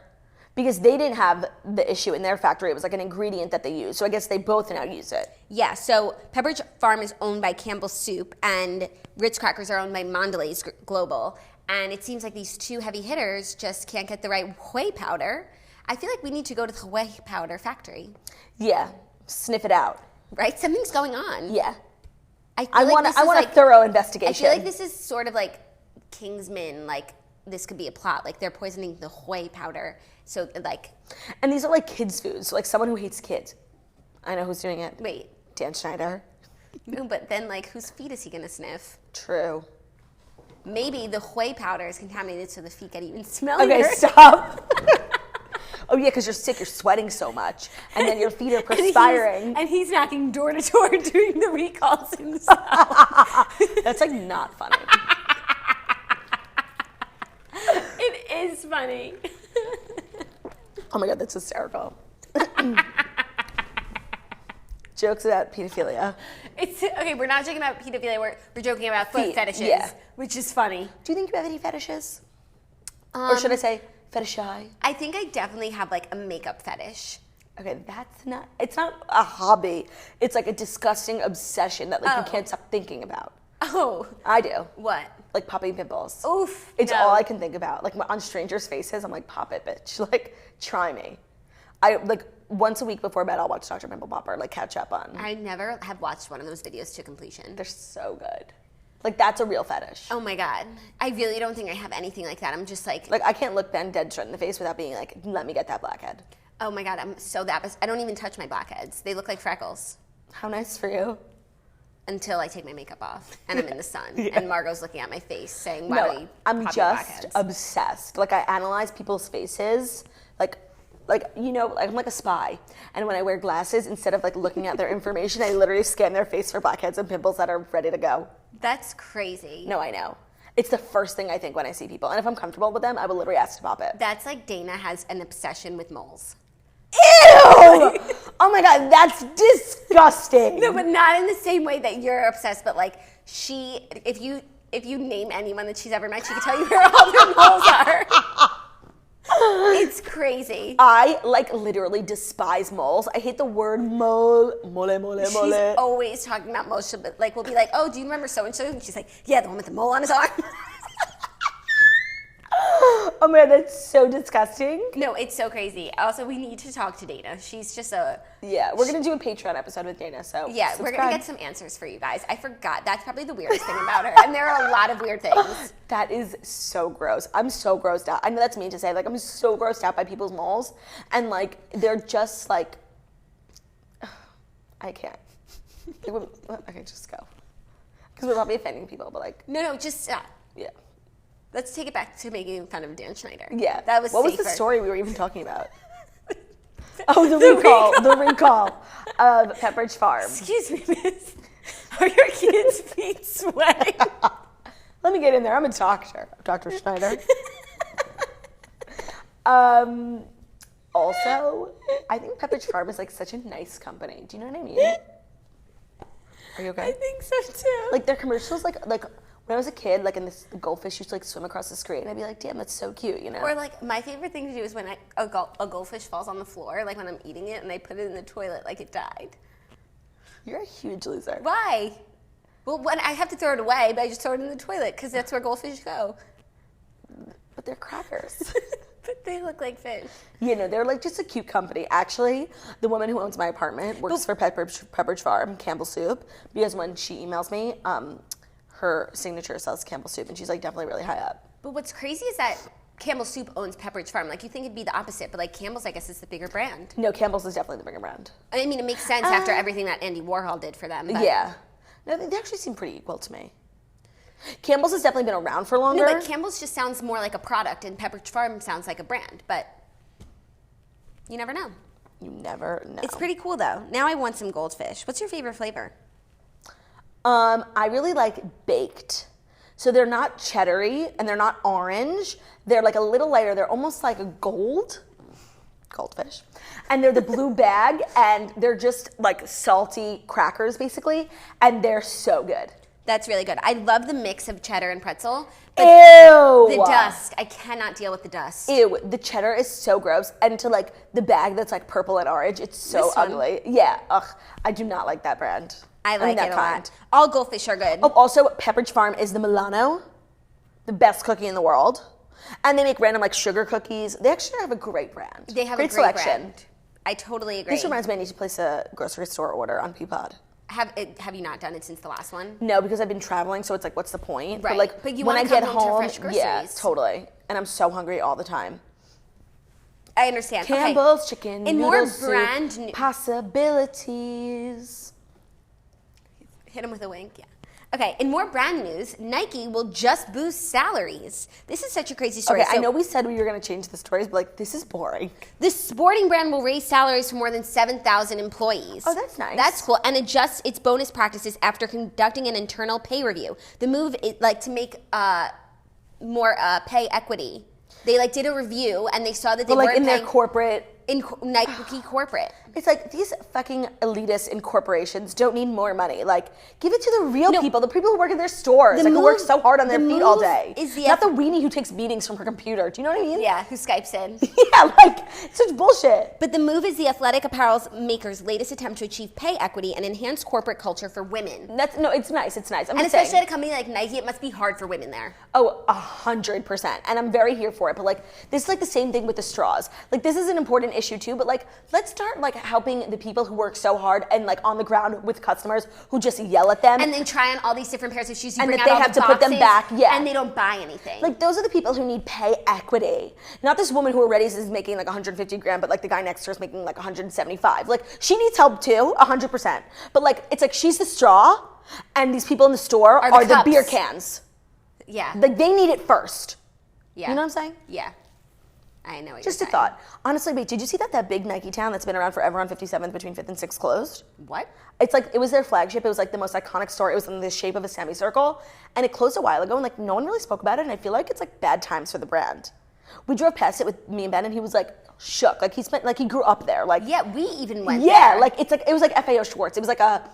[SPEAKER 1] Because they didn't have the issue in their factory. It was like an ingredient that they used. So I guess they both now use it.
[SPEAKER 2] Yeah, so Pepperidge Farm is owned by Campbell's Soup, and Ritz Crackers are owned by Mondelez Global. And it seems like these two heavy hitters just can't get the right whey powder. I feel like we need to go to the whey powder factory.
[SPEAKER 1] Yeah, sniff it out.
[SPEAKER 2] Right? Something's going on.
[SPEAKER 1] Yeah.
[SPEAKER 2] I
[SPEAKER 1] want a thorough investigation.
[SPEAKER 2] I feel like this is sort of like Kingsman, like this could be a plot. Like they're poisoning the whey powder. So like.
[SPEAKER 1] And these are like kids' foods. So like someone who hates kids. I know who's doing it.
[SPEAKER 2] Wait.
[SPEAKER 1] Dan Schneider.
[SPEAKER 2] No, but then like whose feet is he going to sniff?
[SPEAKER 1] True.
[SPEAKER 2] Maybe the whey powder is contaminated so the feet get even smellier.
[SPEAKER 1] Okay, stop. Oh yeah, because you're sick, you're sweating so much, and then your feet are perspiring.
[SPEAKER 2] And he's knocking door to door doing the recalls himself.
[SPEAKER 1] That's like not funny.
[SPEAKER 2] It is funny.
[SPEAKER 1] Oh my god, that's hysterical. Jokes about pedophilia.
[SPEAKER 2] It's okay. We're not joking about pedophilia. We're joking about foot
[SPEAKER 1] Feet,
[SPEAKER 2] fetishes,
[SPEAKER 1] yeah.
[SPEAKER 2] which is funny.
[SPEAKER 1] Do you think you have any fetishes? Or should I say fetishy?
[SPEAKER 2] I think I definitely have like a makeup fetish.
[SPEAKER 1] Okay, it's not a hobby. It's like a disgusting obsession that like you can't stop thinking about.
[SPEAKER 2] Oh.
[SPEAKER 1] I do.
[SPEAKER 2] What?
[SPEAKER 1] Like popping pimples.
[SPEAKER 2] Oof.
[SPEAKER 1] It's
[SPEAKER 2] no.
[SPEAKER 1] all I can think about. Like on strangers' faces, I'm like, pop it, bitch. Like, try me. I like once a week before bed, I'll watch Dr. Pimple Popper, like catch up on.
[SPEAKER 2] I never have watched one of those videos to completion.
[SPEAKER 1] They're so good. Like that's a real fetish.
[SPEAKER 2] Oh my god. I really don't think I have anything like that. I'm just like
[SPEAKER 1] I can't look Ben dead straight in the face without being like, let me get that blackhead.
[SPEAKER 2] oh my god, I'm so that. I don't even touch my blackheads. They look like freckles.
[SPEAKER 1] How nice for you.
[SPEAKER 2] Until I take my makeup off and I'm in the sun and Margot's looking at my face saying, why don't you
[SPEAKER 1] I'm
[SPEAKER 2] pop your
[SPEAKER 1] just
[SPEAKER 2] blackheads?
[SPEAKER 1] obsessed. Like I analyze people's faces, like you know, I'm like a spy. And when I wear glasses, instead of like looking at their information, I literally scan their face for blackheads and pimples that are ready to go.
[SPEAKER 2] That's crazy.
[SPEAKER 1] No, I know. It's the first thing I think when I see people. And if I'm comfortable with them, I will literally ask to pop it.
[SPEAKER 2] That's like Dana has an obsession with moles.
[SPEAKER 1] Ew! Oh my god, that's disgusting.
[SPEAKER 2] No, but not in the same way that you're obsessed, but like if you name anyone that she's ever met, she can tell you where all their moles are. It's crazy.
[SPEAKER 1] I like literally despise moles. I hate the word mole.
[SPEAKER 2] She's always talking about moles. Like we'll be like, oh, do you remember so and so? And she's like, yeah, the one with the mole on his arm.
[SPEAKER 1] Oh my god, that's so disgusting.
[SPEAKER 2] No, it's so crazy. Also, we need to talk to Dana. She's just a...
[SPEAKER 1] Yeah, we're going to do a Patreon episode with Dana, so
[SPEAKER 2] yeah,
[SPEAKER 1] subscribe.
[SPEAKER 2] We're going to get some answers for you guys. I forgot. That's probably the weirdest thing about her. And there are a lot of weird things.
[SPEAKER 1] That is so gross. I'm so grossed out. I know that's mean to say. Like, I'm so grossed out by people's moles. And, like, they're just, like... I can't. Okay, just go. Because we're probably offending people, but, like...
[SPEAKER 2] No, just stop.
[SPEAKER 1] Yeah.
[SPEAKER 2] Let's take it back to making fun of Dan Schneider.
[SPEAKER 1] Yeah.
[SPEAKER 2] That was
[SPEAKER 1] What
[SPEAKER 2] safer.
[SPEAKER 1] was the story we were even talking about? Oh, the recall of Pepperidge Farm.
[SPEAKER 2] Excuse me, miss. Are your kids' feet sweating?
[SPEAKER 1] Let me get in there. I'm a doctor. Dr. Schneider. also, I think Pepperidge Farm is like such a nice company. Do you know what I mean? Are you okay?
[SPEAKER 2] I think so too.
[SPEAKER 1] Like their commercials, like when I was a kid, like the goldfish used to like swim across the screen. I'd be like, damn, that's so cute, you know?
[SPEAKER 2] Or like my favorite thing to do is when a goldfish falls on the floor, like when I'm eating it and I put it in the toilet like it died.
[SPEAKER 1] You're a huge loser.
[SPEAKER 2] Why? Well, when I have to throw it away, but I just throw it in the toilet because that's where goldfish go.
[SPEAKER 1] But they're crackers.
[SPEAKER 2] But they look like fish.
[SPEAKER 1] You know, they're like just a cute company. Actually, the woman who owns my apartment works for Pepperidge Farm, Campbell Soup, because when she emails me, her signature says Campbell Soup, and she's like definitely really high up.
[SPEAKER 2] But what's crazy is that Campbell Soup owns Pepperidge Farm. Like you think it'd be the opposite, but like Campbell's, I guess, is the bigger brand.
[SPEAKER 1] No, Campbell's is definitely the bigger brand.
[SPEAKER 2] I mean, it makes sense after everything that Andy Warhol did for them. But.
[SPEAKER 1] Yeah. No, they actually seem pretty equal to me. Campbell's has definitely been around for longer.
[SPEAKER 2] No, but Campbell's just sounds more like a product, and Pepperidge Farm sounds like a brand. But you never know.
[SPEAKER 1] You never know.
[SPEAKER 2] It's pretty cool, though. Now I want some goldfish. What's your favorite flavor?
[SPEAKER 1] I really like baked. So they're not cheddar-y, and they're not orange. They're like a little lighter. They're almost like a goldfish. And they're the blue bag, and they're just like salty crackers, basically. And they're so good.
[SPEAKER 2] That's really good. I love the mix of cheddar and pretzel. But
[SPEAKER 1] Ew!
[SPEAKER 2] The dust. I cannot deal with the dust.
[SPEAKER 1] Ew, the cheddar is so gross. And to like the bag that's like purple and orange, it's so
[SPEAKER 2] This one?
[SPEAKER 1] ugly. Yeah, ugh, I do not like that brand.
[SPEAKER 2] I like
[SPEAKER 1] that
[SPEAKER 2] it a
[SPEAKER 1] kind.
[SPEAKER 2] lot. All goldfish are good.
[SPEAKER 1] Oh, also, Pepperidge Farm is the Milano, the best cookie in the world. And they make random like sugar cookies. They actually have a great brand.
[SPEAKER 2] They have
[SPEAKER 1] great
[SPEAKER 2] a great
[SPEAKER 1] selection.
[SPEAKER 2] brand. I totally agree.
[SPEAKER 1] This reminds me I need to place a grocery store order on Peapod.
[SPEAKER 2] Have you not done it since the last one?
[SPEAKER 1] No, because I've been traveling, so it's like, what's the point?
[SPEAKER 2] Right.
[SPEAKER 1] But like,
[SPEAKER 2] But you
[SPEAKER 1] when I
[SPEAKER 2] wanna come
[SPEAKER 1] get
[SPEAKER 2] home to
[SPEAKER 1] home,
[SPEAKER 2] fresh groceries.
[SPEAKER 1] yeah, totally. And I'm so hungry all the time.
[SPEAKER 2] I understand.
[SPEAKER 1] Campbell's
[SPEAKER 2] okay.
[SPEAKER 1] chicken
[SPEAKER 2] In
[SPEAKER 1] noodle
[SPEAKER 2] more
[SPEAKER 1] soup,
[SPEAKER 2] brand new-
[SPEAKER 1] possibilities.
[SPEAKER 2] Hit him with a wink, yeah. Okay, in more brand news, Nike will just boost salaries. This is such a crazy story.
[SPEAKER 1] Okay, I
[SPEAKER 2] So
[SPEAKER 1] know we said we were going to change the stories, but like, this is boring.
[SPEAKER 2] this sporting brand will raise salaries for more than 7,000 employees.
[SPEAKER 1] Oh, that's nice.
[SPEAKER 2] That's cool, and adjust its bonus practices after conducting an internal pay review. The move is like to make more pay equity. They like did a review and they saw that they
[SPEAKER 1] But like
[SPEAKER 2] weren't
[SPEAKER 1] in their
[SPEAKER 2] paying
[SPEAKER 1] corporate,
[SPEAKER 2] Nike corporate.
[SPEAKER 1] it's like these fucking elitists in corporations don't need more money. Like, give it to the real people, the people who work in their stores, like who work so hard on their feet all day. Not the weenie who takes meetings from her computer. Do you know what I mean?
[SPEAKER 2] Yeah, who Skypes in.
[SPEAKER 1] Yeah, like, it's such bullshit.
[SPEAKER 2] But the move is the athletic apparel maker's latest attempt to achieve pay equity and enhance corporate culture for women.
[SPEAKER 1] It's nice. It's nice. I'm
[SPEAKER 2] And
[SPEAKER 1] just saying.
[SPEAKER 2] especially at a company like Nike, it must be hard for women there.
[SPEAKER 1] Oh, 100%. And I'm very here for it. But like, this is like the same thing with the straws. Like, this is an important issue too. But like, let's start like helping the people who work so hard and like on the ground with customers who just yell at them.
[SPEAKER 2] And then try on all these different pairs of shoes. You
[SPEAKER 1] And
[SPEAKER 2] bring
[SPEAKER 1] that
[SPEAKER 2] out
[SPEAKER 1] they
[SPEAKER 2] all
[SPEAKER 1] have
[SPEAKER 2] the
[SPEAKER 1] to put them
[SPEAKER 2] boxes,
[SPEAKER 1] back, yeah.
[SPEAKER 2] And they don't buy anything.
[SPEAKER 1] Like, those are the people who need pay equity. Not this woman who already is making like 150 grand, but like the guy next to her is making like 175. Like, she needs help too, 100%. But like, it's like she's the straw, and these people in the store are the
[SPEAKER 2] cups.
[SPEAKER 1] beer cans.
[SPEAKER 2] Yeah.
[SPEAKER 1] Like, they need it first.
[SPEAKER 2] Yeah.
[SPEAKER 1] You know what I'm saying?
[SPEAKER 2] Yeah. I know what
[SPEAKER 1] Just
[SPEAKER 2] you're
[SPEAKER 1] a
[SPEAKER 2] saying.
[SPEAKER 1] thought. Honestly, wait, did you see that big Nike town that's been around forever on 57th between 5th and 6th closed?
[SPEAKER 2] What?
[SPEAKER 1] It's like, it was their flagship. It was like the most iconic store. It was in the shape of a semicircle. And it closed a while ago, and like no one really spoke about it. And I feel like it's like bad times for the brand. We drove past it with me and Ben, and he was like shook. Like, he grew up there. Like,
[SPEAKER 2] Yeah, we even went
[SPEAKER 1] yeah,
[SPEAKER 2] there.
[SPEAKER 1] like it was like FAO Schwartz. It was like a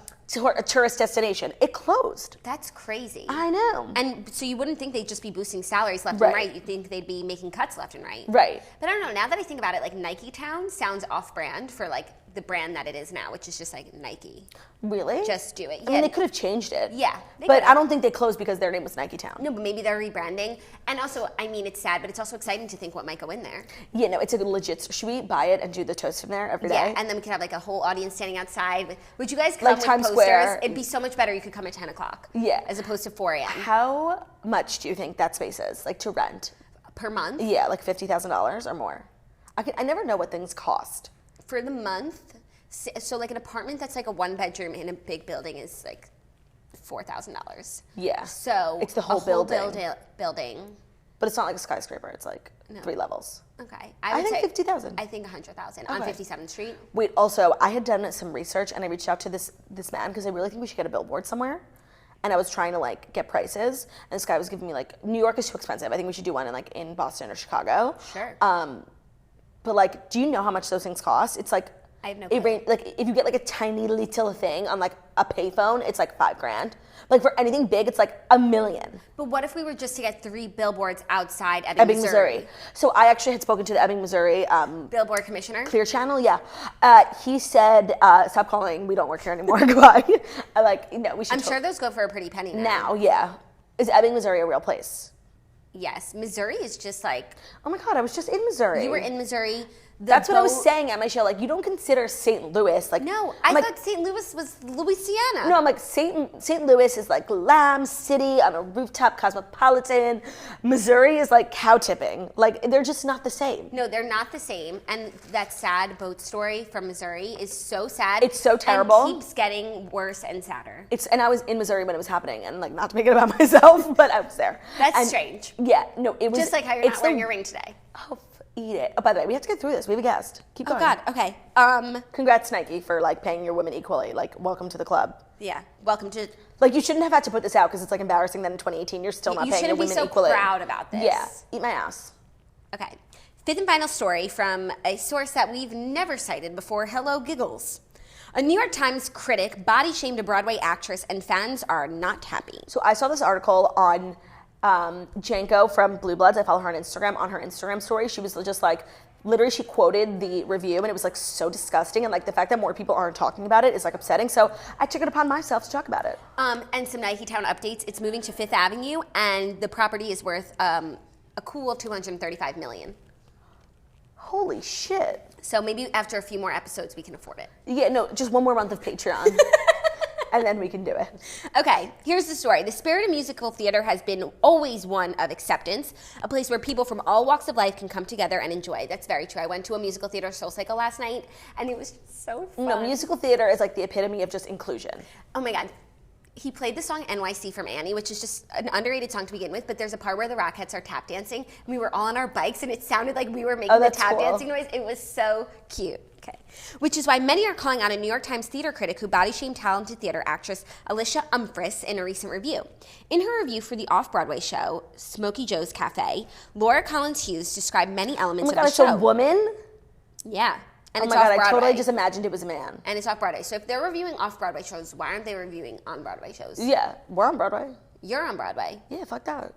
[SPEAKER 1] tourist destination. It closed.
[SPEAKER 2] That's crazy.
[SPEAKER 1] I know.
[SPEAKER 2] And so you wouldn't think they'd just be boosting salaries left
[SPEAKER 1] Right.
[SPEAKER 2] and right. You'd think they'd be making cuts left and right.
[SPEAKER 1] Right.
[SPEAKER 2] But I don't know. Now that I think about it, like Nike Town sounds off-brand for like the brand that it is now, which is just like Nike.
[SPEAKER 1] Really?
[SPEAKER 2] Just do it.
[SPEAKER 1] I mean, they could have changed it.
[SPEAKER 2] Yeah, they
[SPEAKER 1] But
[SPEAKER 2] could've.
[SPEAKER 1] I don't think they closed because their name was Nike Town.
[SPEAKER 2] No, but maybe they're rebranding. And also, I mean, it's sad, but it's also exciting to think what might go in there.
[SPEAKER 1] Yeah, no, it's a legit. Should we buy it and do the toast from there every day?
[SPEAKER 2] Yeah, and then we could have like a whole audience standing outside. Would you guys come
[SPEAKER 1] Like
[SPEAKER 2] with
[SPEAKER 1] Times
[SPEAKER 2] posters?
[SPEAKER 1] Square.
[SPEAKER 2] It'd be so much better. You could come at 10 o'clock.
[SPEAKER 1] Yeah.
[SPEAKER 2] As opposed to 4 a.m.
[SPEAKER 1] How much do you think that space is, like, to rent?
[SPEAKER 2] per month.
[SPEAKER 1] Yeah, like $50,000 or more. I never know what things cost.
[SPEAKER 2] For the month, so like an apartment that's like a 1-bedroom in a big building is like $4,000.
[SPEAKER 1] Yeah.
[SPEAKER 2] So
[SPEAKER 1] It's the whole
[SPEAKER 2] a whole
[SPEAKER 1] building.
[SPEAKER 2] building.
[SPEAKER 1] But it's not like a skyscraper. It's like 3 levels.
[SPEAKER 2] Okay.
[SPEAKER 1] I
[SPEAKER 2] would
[SPEAKER 1] think
[SPEAKER 2] say
[SPEAKER 1] 50,000.
[SPEAKER 2] I think 100,000 on
[SPEAKER 1] Okay.
[SPEAKER 2] 57th Street.
[SPEAKER 1] Wait, also, I had done some research and I reached out to this man because I really think we should get a billboard somewhere. And I was trying to like get prices, and this guy was giving me like, New York is too expensive. I think we should do one in Boston or Chicago.
[SPEAKER 2] Sure.
[SPEAKER 1] But like, do you know how much those things cost? It's like,
[SPEAKER 2] I have no clue.
[SPEAKER 1] Like if you get like a tiny little thing on like a payphone, it's like $5,000. Like for anything big, it's like $1 million.
[SPEAKER 2] But what if we were just to get 3 billboards outside Ebbing, Missouri?
[SPEAKER 1] So I actually had spoken to the Ebbing, Missouri
[SPEAKER 2] billboard commissioner.
[SPEAKER 1] Clear Channel, yeah. He said, "Stop calling. We don't work here anymore. Goodbye." We should.
[SPEAKER 2] I'm sure those go for a pretty penny
[SPEAKER 1] now. Yeah. Is Ebbing, Missouri a real place?
[SPEAKER 2] Yes, Missouri is just like.
[SPEAKER 1] Oh my God, I was just in Missouri.
[SPEAKER 2] You were in Missouri.
[SPEAKER 1] That's what I was saying at my show. Like, you don't consider St. Louis like.
[SPEAKER 2] No, I thought St. Louis was Louisiana.
[SPEAKER 1] No, I'm like St. Louis is like glam city on a rooftop, cosmopolitan. Missouri is like cow tipping. Like they're just not the same.
[SPEAKER 2] No, they're not the same. And that sad boat story from Missouri is so sad.
[SPEAKER 1] It's so terrible.
[SPEAKER 2] And keeps getting worse and sadder.
[SPEAKER 1] And I was in Missouri when it was happening, and like not to make it about myself, but I was there.
[SPEAKER 2] That's strange.
[SPEAKER 1] Yeah, no, it was
[SPEAKER 2] just like how you're not wearing your ring today.
[SPEAKER 1] Oh. Eat it. Oh, by the way, we have to get through this. We have a guest. Keep going.
[SPEAKER 2] Oh God. Okay.
[SPEAKER 1] Congrats, Nike, for like paying your women equally. Like, welcome to the club.
[SPEAKER 2] Yeah. Welcome to.
[SPEAKER 1] Like, you shouldn't have had to put this out because it's like embarrassing that in 2018 you're still not paying your women equally. You shouldn't
[SPEAKER 2] be so proud about this.
[SPEAKER 1] Yeah. Eat my ass.
[SPEAKER 2] Okay. 5th and final story from a source that we've never cited before. Hello, Giggles. A New York Times critic body shamed a Broadway actress, and fans are not happy.
[SPEAKER 1] So I saw this article on. Janko from Blue Bloods, I follow her on Instagram. On her Instagram story, she was just like, literally she quoted the review and it was like so disgusting, and like the fact that more people aren't talking about it is like upsetting, so I took it upon myself to talk about it.
[SPEAKER 2] And some Nike Town updates. It's moving to 5th Avenue and the property is worth a cool $235 million.
[SPEAKER 1] Holy shit.
[SPEAKER 2] So maybe after a few more episodes we can afford it.
[SPEAKER 1] Yeah, no, just one more month of Patreon. And then we can do it.
[SPEAKER 2] Okay, here's the story. The spirit of musical theater has been always one of acceptance, a place where people from all walks of life can come together and enjoy. That's very true. I went to a musical theater Soul Cycle last night, and it was so fun.
[SPEAKER 1] No, musical theater is like the epitome of just inclusion.
[SPEAKER 2] Oh my God. He played the song NYC from Annie, which is just an underrated song to begin with, but there's a part where the Rockettes are tap dancing, and we were all on our bikes, and it sounded like we were making the tap dancing noise. It was so cute. Okay. Which is why many are calling out a New York Times theater critic who body shamed talented theater actress Alicia Umphris in a recent review. In her review for the off-Broadway show, Smokey Joe's Cafe, Laura Collins Hughes described many elements of the show.
[SPEAKER 1] It's a woman?
[SPEAKER 2] Yeah. And
[SPEAKER 1] oh my God, I totally just imagined it was a man.
[SPEAKER 2] And it's off-Broadway. So if they're reviewing off-Broadway shows, why aren't they reviewing on-Broadway shows?
[SPEAKER 1] Yeah, we're on Broadway.
[SPEAKER 2] You're on Broadway.
[SPEAKER 1] Yeah, fuck that.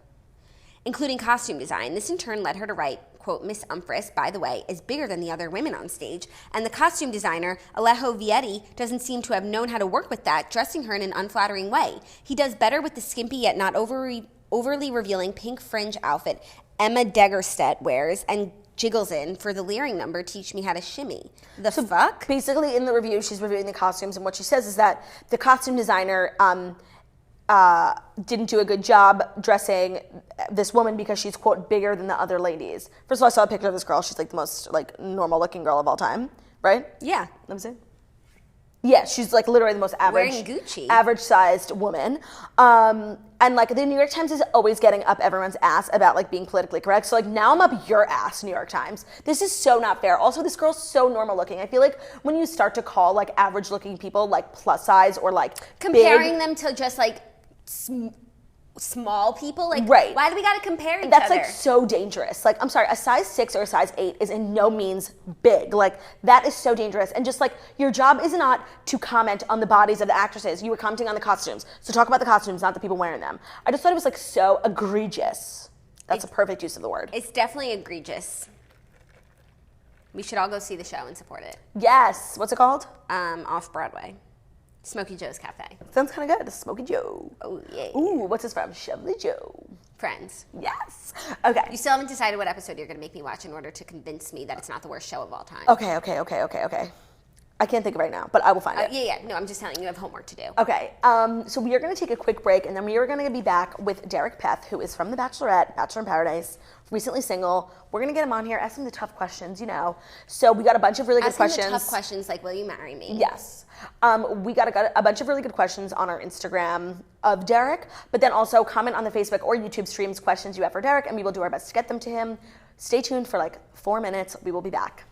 [SPEAKER 2] Including costume design. This in turn led her to write, quote, Miss Umphris, by the way, is bigger than the other women on stage, and the costume designer, Alejo Vietti, doesn't seem to have known how to work with that, dressing her in an unflattering way. He does better with the skimpy yet not overly revealing pink fringe outfit Emma Degerstedt wears and Giggles in for the leering number, Teach Me How to Shimmy. The fuck?
[SPEAKER 1] Basically, in the review, she's reviewing the costumes, and what she says is that the costume designer didn't do a good job dressing this woman because she's, quote, bigger than the other ladies. First of all, I saw a picture of this girl. She's like the most like normal-looking girl of all time, right?
[SPEAKER 2] Yeah.
[SPEAKER 1] Let me see. Yeah, she's like literally the most average,
[SPEAKER 2] wearing Gucci,
[SPEAKER 1] average-sized woman. And like the New York Times is always getting up everyone's ass about like being politically correct. So like now I'm up your ass, New York Times. This is so not fair. Also, this girl's so normal-looking. I feel like when you start to call like average-looking people like plus size or like
[SPEAKER 2] comparing them to just like small people, like
[SPEAKER 1] right.
[SPEAKER 2] Why do we gotta compare each
[SPEAKER 1] That's
[SPEAKER 2] other?
[SPEAKER 1] Like so dangerous. Like, I'm sorry, a size 6 or a size 8 is in no means big. Like, that is so dangerous. And just like, your job is not to comment on the bodies of the actresses. You were commenting on the costumes. So talk about the costumes, not the people wearing them. I just thought it was like so egregious. That's a perfect use of the word.
[SPEAKER 2] It's definitely egregious. We should all go see the show and support it.
[SPEAKER 1] Yes. What's it called?
[SPEAKER 2] Off Broadway. Smokey Joe's Cafe.
[SPEAKER 1] Sounds kind of good. Smokey Joe.
[SPEAKER 2] Oh, yeah.
[SPEAKER 1] Ooh, what's this from? Chevy Joe.
[SPEAKER 2] Friends.
[SPEAKER 1] Yes. Okay.
[SPEAKER 2] You still haven't decided what episode you're going to make me watch in order to convince me that it's not the worst show of all time.
[SPEAKER 1] Okay. I can't think of it right now, but I will find it.
[SPEAKER 2] Yeah. No, I'm just telling you, you have homework to do.
[SPEAKER 1] Okay. So we are going to take a quick break, and then we are going to be back with Derek Peth, who is from The Bachelorette, Bachelor in Paradise, recently single. We're going to get him on here, ask him the tough questions, you know. So we got a bunch of really good questions.
[SPEAKER 2] Ask him the tough questions like, will you marry me?
[SPEAKER 1] Yes. We got a bunch of really good questions on our Instagram of Derek, but then also comment on the Facebook or YouTube streams questions you have for Derek, and we will do our best to get them to him. Stay tuned for like 4 minutes. We will be back.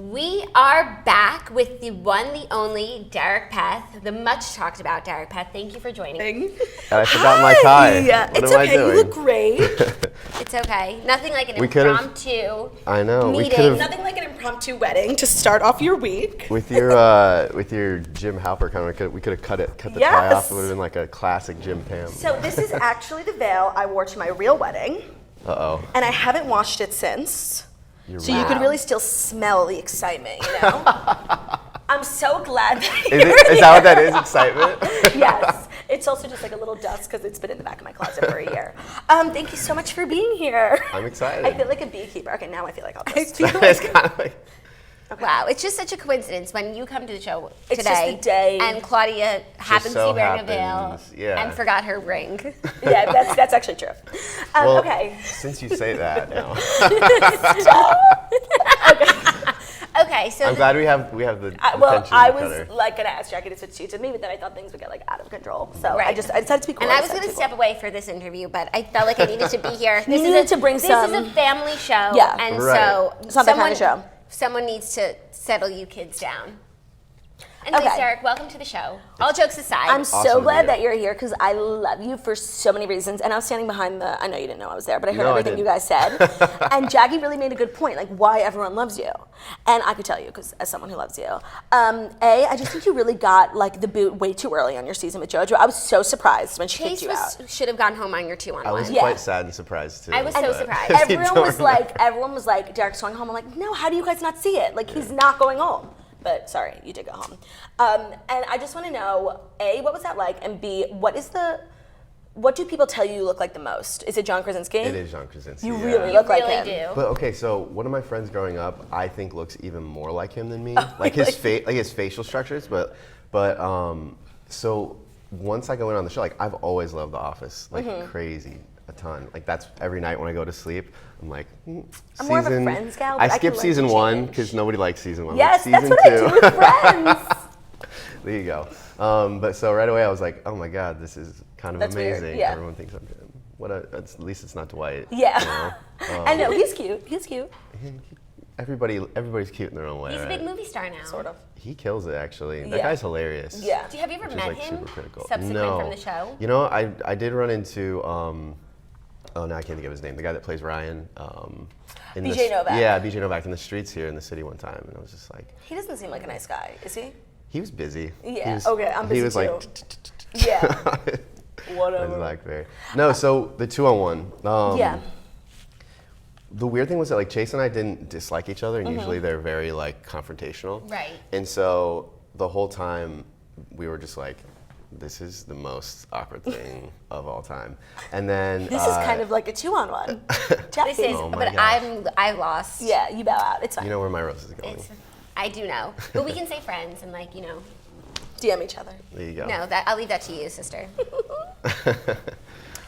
[SPEAKER 2] We are back with the one, the only Derek Peth, the much talked about Derek Peth. Thank you for joining.
[SPEAKER 3] I forgot my tie. What
[SPEAKER 1] it's
[SPEAKER 3] am
[SPEAKER 1] okay.
[SPEAKER 3] I doing?
[SPEAKER 1] You look great.
[SPEAKER 2] It's okay. Nothing like an
[SPEAKER 3] We could've-
[SPEAKER 2] impromptu
[SPEAKER 3] I know. We
[SPEAKER 2] meeting.
[SPEAKER 3] could've-
[SPEAKER 1] Nothing like an impromptu wedding to start off your week.
[SPEAKER 3] With your Jim Halper kind of, we could have cut the tie off. It would have been like a classic Jim Pam.
[SPEAKER 1] So this is actually the veil I wore to my real wedding,
[SPEAKER 3] Uh-oh.
[SPEAKER 1] and I haven't washed it since.
[SPEAKER 3] You're
[SPEAKER 1] So
[SPEAKER 3] right.
[SPEAKER 1] you could really still smell the excitement, you know? I'm so glad that
[SPEAKER 3] Is that what that is, excitement?
[SPEAKER 1] Yes. It's also just like a little dust because it's been in the back of my closet for a year. Thank you so much for being here.
[SPEAKER 3] I'm excited.
[SPEAKER 1] I feel like a beekeeper. Okay, now I feel like I'll just...
[SPEAKER 3] It's kind of like,
[SPEAKER 2] Wow, it's just such a coincidence when you come to the show
[SPEAKER 1] It's
[SPEAKER 2] today,
[SPEAKER 1] just the day.
[SPEAKER 2] and Claudia happens
[SPEAKER 3] so
[SPEAKER 2] to be wearing a veil
[SPEAKER 3] happens, yeah.
[SPEAKER 2] and forgot her ring.
[SPEAKER 1] Yeah, that's actually true.
[SPEAKER 3] well,
[SPEAKER 1] Okay.
[SPEAKER 3] since you say that now,
[SPEAKER 2] Okay, so
[SPEAKER 3] I'm glad we have the
[SPEAKER 1] Well,
[SPEAKER 3] attention
[SPEAKER 1] I
[SPEAKER 3] to
[SPEAKER 1] was
[SPEAKER 3] cutter.
[SPEAKER 1] like gonna ask Jackie to switch seats with me, but then I thought things would get like out of control. So
[SPEAKER 2] Right.
[SPEAKER 1] I decided to be cool.
[SPEAKER 2] and I was going to step away for this interview, but I felt like I needed to be here.
[SPEAKER 1] You needed to bring
[SPEAKER 2] This
[SPEAKER 1] some-
[SPEAKER 2] is a family show,
[SPEAKER 1] Yeah.
[SPEAKER 2] and
[SPEAKER 3] Right.
[SPEAKER 2] so
[SPEAKER 1] It's not that kind of show.
[SPEAKER 2] Someone needs to settle you kids down. Anyways,
[SPEAKER 1] Okay.
[SPEAKER 2] Derek, welcome to the show. All jokes aside,
[SPEAKER 1] I'm
[SPEAKER 3] Awesome
[SPEAKER 1] so
[SPEAKER 3] to
[SPEAKER 1] glad
[SPEAKER 3] be
[SPEAKER 1] that
[SPEAKER 3] here.
[SPEAKER 1] you're here because I love you for so many reasons. And I was standing behind I know you didn't know I was there, but I heard
[SPEAKER 3] No, I
[SPEAKER 1] everything you
[SPEAKER 3] didn't.
[SPEAKER 1] guys said. And Jackie really made a good point, like why everyone loves you. And I could tell you, because as someone who loves you, I just think you really got like the boot way too early on your season with JoJo. I was so surprised when she kicked
[SPEAKER 2] Chase
[SPEAKER 1] you out.
[SPEAKER 2] should have gone home on your 2-on-1.
[SPEAKER 3] I was
[SPEAKER 1] Yeah.
[SPEAKER 3] quite sad and surprised too.
[SPEAKER 2] I was so
[SPEAKER 3] but-
[SPEAKER 2] surprised.
[SPEAKER 3] You
[SPEAKER 1] Everyone
[SPEAKER 3] don't
[SPEAKER 1] was like, Derek's going home. I'm like, no, how do you guys not see it? Like, he's not going home. But sorry, you did go home. And I just want to know, A, what was that like? And B, what do people tell you look like the most? Is it John Krasinski?
[SPEAKER 3] It is John Krasinski.
[SPEAKER 1] You
[SPEAKER 3] yeah.
[SPEAKER 1] really
[SPEAKER 2] You
[SPEAKER 1] look like
[SPEAKER 2] really
[SPEAKER 1] him.
[SPEAKER 2] do.
[SPEAKER 3] But okay, so one of my friends growing up, I think looks even more like him than me. Like his his facial structures, but so once I go in on the show, like I've always loved The Office, like crazy, a ton. Like that's every night when I go to sleep, I'm like,
[SPEAKER 1] I'm more of a Friends gal, but
[SPEAKER 3] I
[SPEAKER 1] I can
[SPEAKER 3] skip
[SPEAKER 1] like
[SPEAKER 3] season one
[SPEAKER 1] change.
[SPEAKER 3] because nobody likes season one.
[SPEAKER 1] Yes,
[SPEAKER 3] like,
[SPEAKER 1] that's
[SPEAKER 3] season
[SPEAKER 1] what I
[SPEAKER 3] two.
[SPEAKER 1] do with Friends.
[SPEAKER 3] There you go. But so right away I was like, oh my god, this is kind of
[SPEAKER 1] That's weird,
[SPEAKER 3] amazing.
[SPEAKER 1] yeah.
[SPEAKER 3] Everyone thinks I'm good. At least it's not Dwight.
[SPEAKER 1] Yeah.
[SPEAKER 3] You know?
[SPEAKER 1] I know, he's cute. He's cute.
[SPEAKER 3] Everybody's cute in their own way.
[SPEAKER 2] He's a
[SPEAKER 3] right?
[SPEAKER 2] big movie star now.
[SPEAKER 1] Sort of.
[SPEAKER 3] He kills it actually. That
[SPEAKER 1] Yeah.
[SPEAKER 3] guy's hilarious.
[SPEAKER 1] Yeah.
[SPEAKER 2] Have you ever
[SPEAKER 3] Which is,
[SPEAKER 2] met
[SPEAKER 3] like,
[SPEAKER 2] him
[SPEAKER 3] super critical.
[SPEAKER 2] subsequent
[SPEAKER 3] No.
[SPEAKER 2] from the show?
[SPEAKER 3] You know, I did run into oh now I can't think of his name. The guy that plays Ryan.
[SPEAKER 1] BJ Novak.
[SPEAKER 3] Yeah, BJ Novak in the streets here in the city one time, and I was just like,
[SPEAKER 1] He doesn't seem like a nice guy, is he?
[SPEAKER 3] he was busy.
[SPEAKER 1] Yeah,
[SPEAKER 3] He was,
[SPEAKER 1] okay, I'm
[SPEAKER 3] He
[SPEAKER 1] busy
[SPEAKER 3] was
[SPEAKER 1] too.
[SPEAKER 3] like,
[SPEAKER 1] Yeah. Whatever.
[SPEAKER 3] Blackberry. No, so the 2-on-1.
[SPEAKER 1] Yeah.
[SPEAKER 3] The weird thing was that like Chase and I didn't dislike each other, and usually they're very like confrontational.
[SPEAKER 2] Right.
[SPEAKER 3] And so the whole time we were just like, this is the most awkward thing of all time. And then
[SPEAKER 1] This is kind of like a 2-on-1. Jackie.
[SPEAKER 2] This is,
[SPEAKER 3] Oh my
[SPEAKER 2] but
[SPEAKER 3] gosh.
[SPEAKER 2] I lost.
[SPEAKER 1] Yeah, you bow out. It's fine.
[SPEAKER 3] you know where my rose is going.
[SPEAKER 2] I do know, but we can say friends and like
[SPEAKER 1] DM each other.
[SPEAKER 3] There you go.
[SPEAKER 2] No, I'll leave that to you, sister.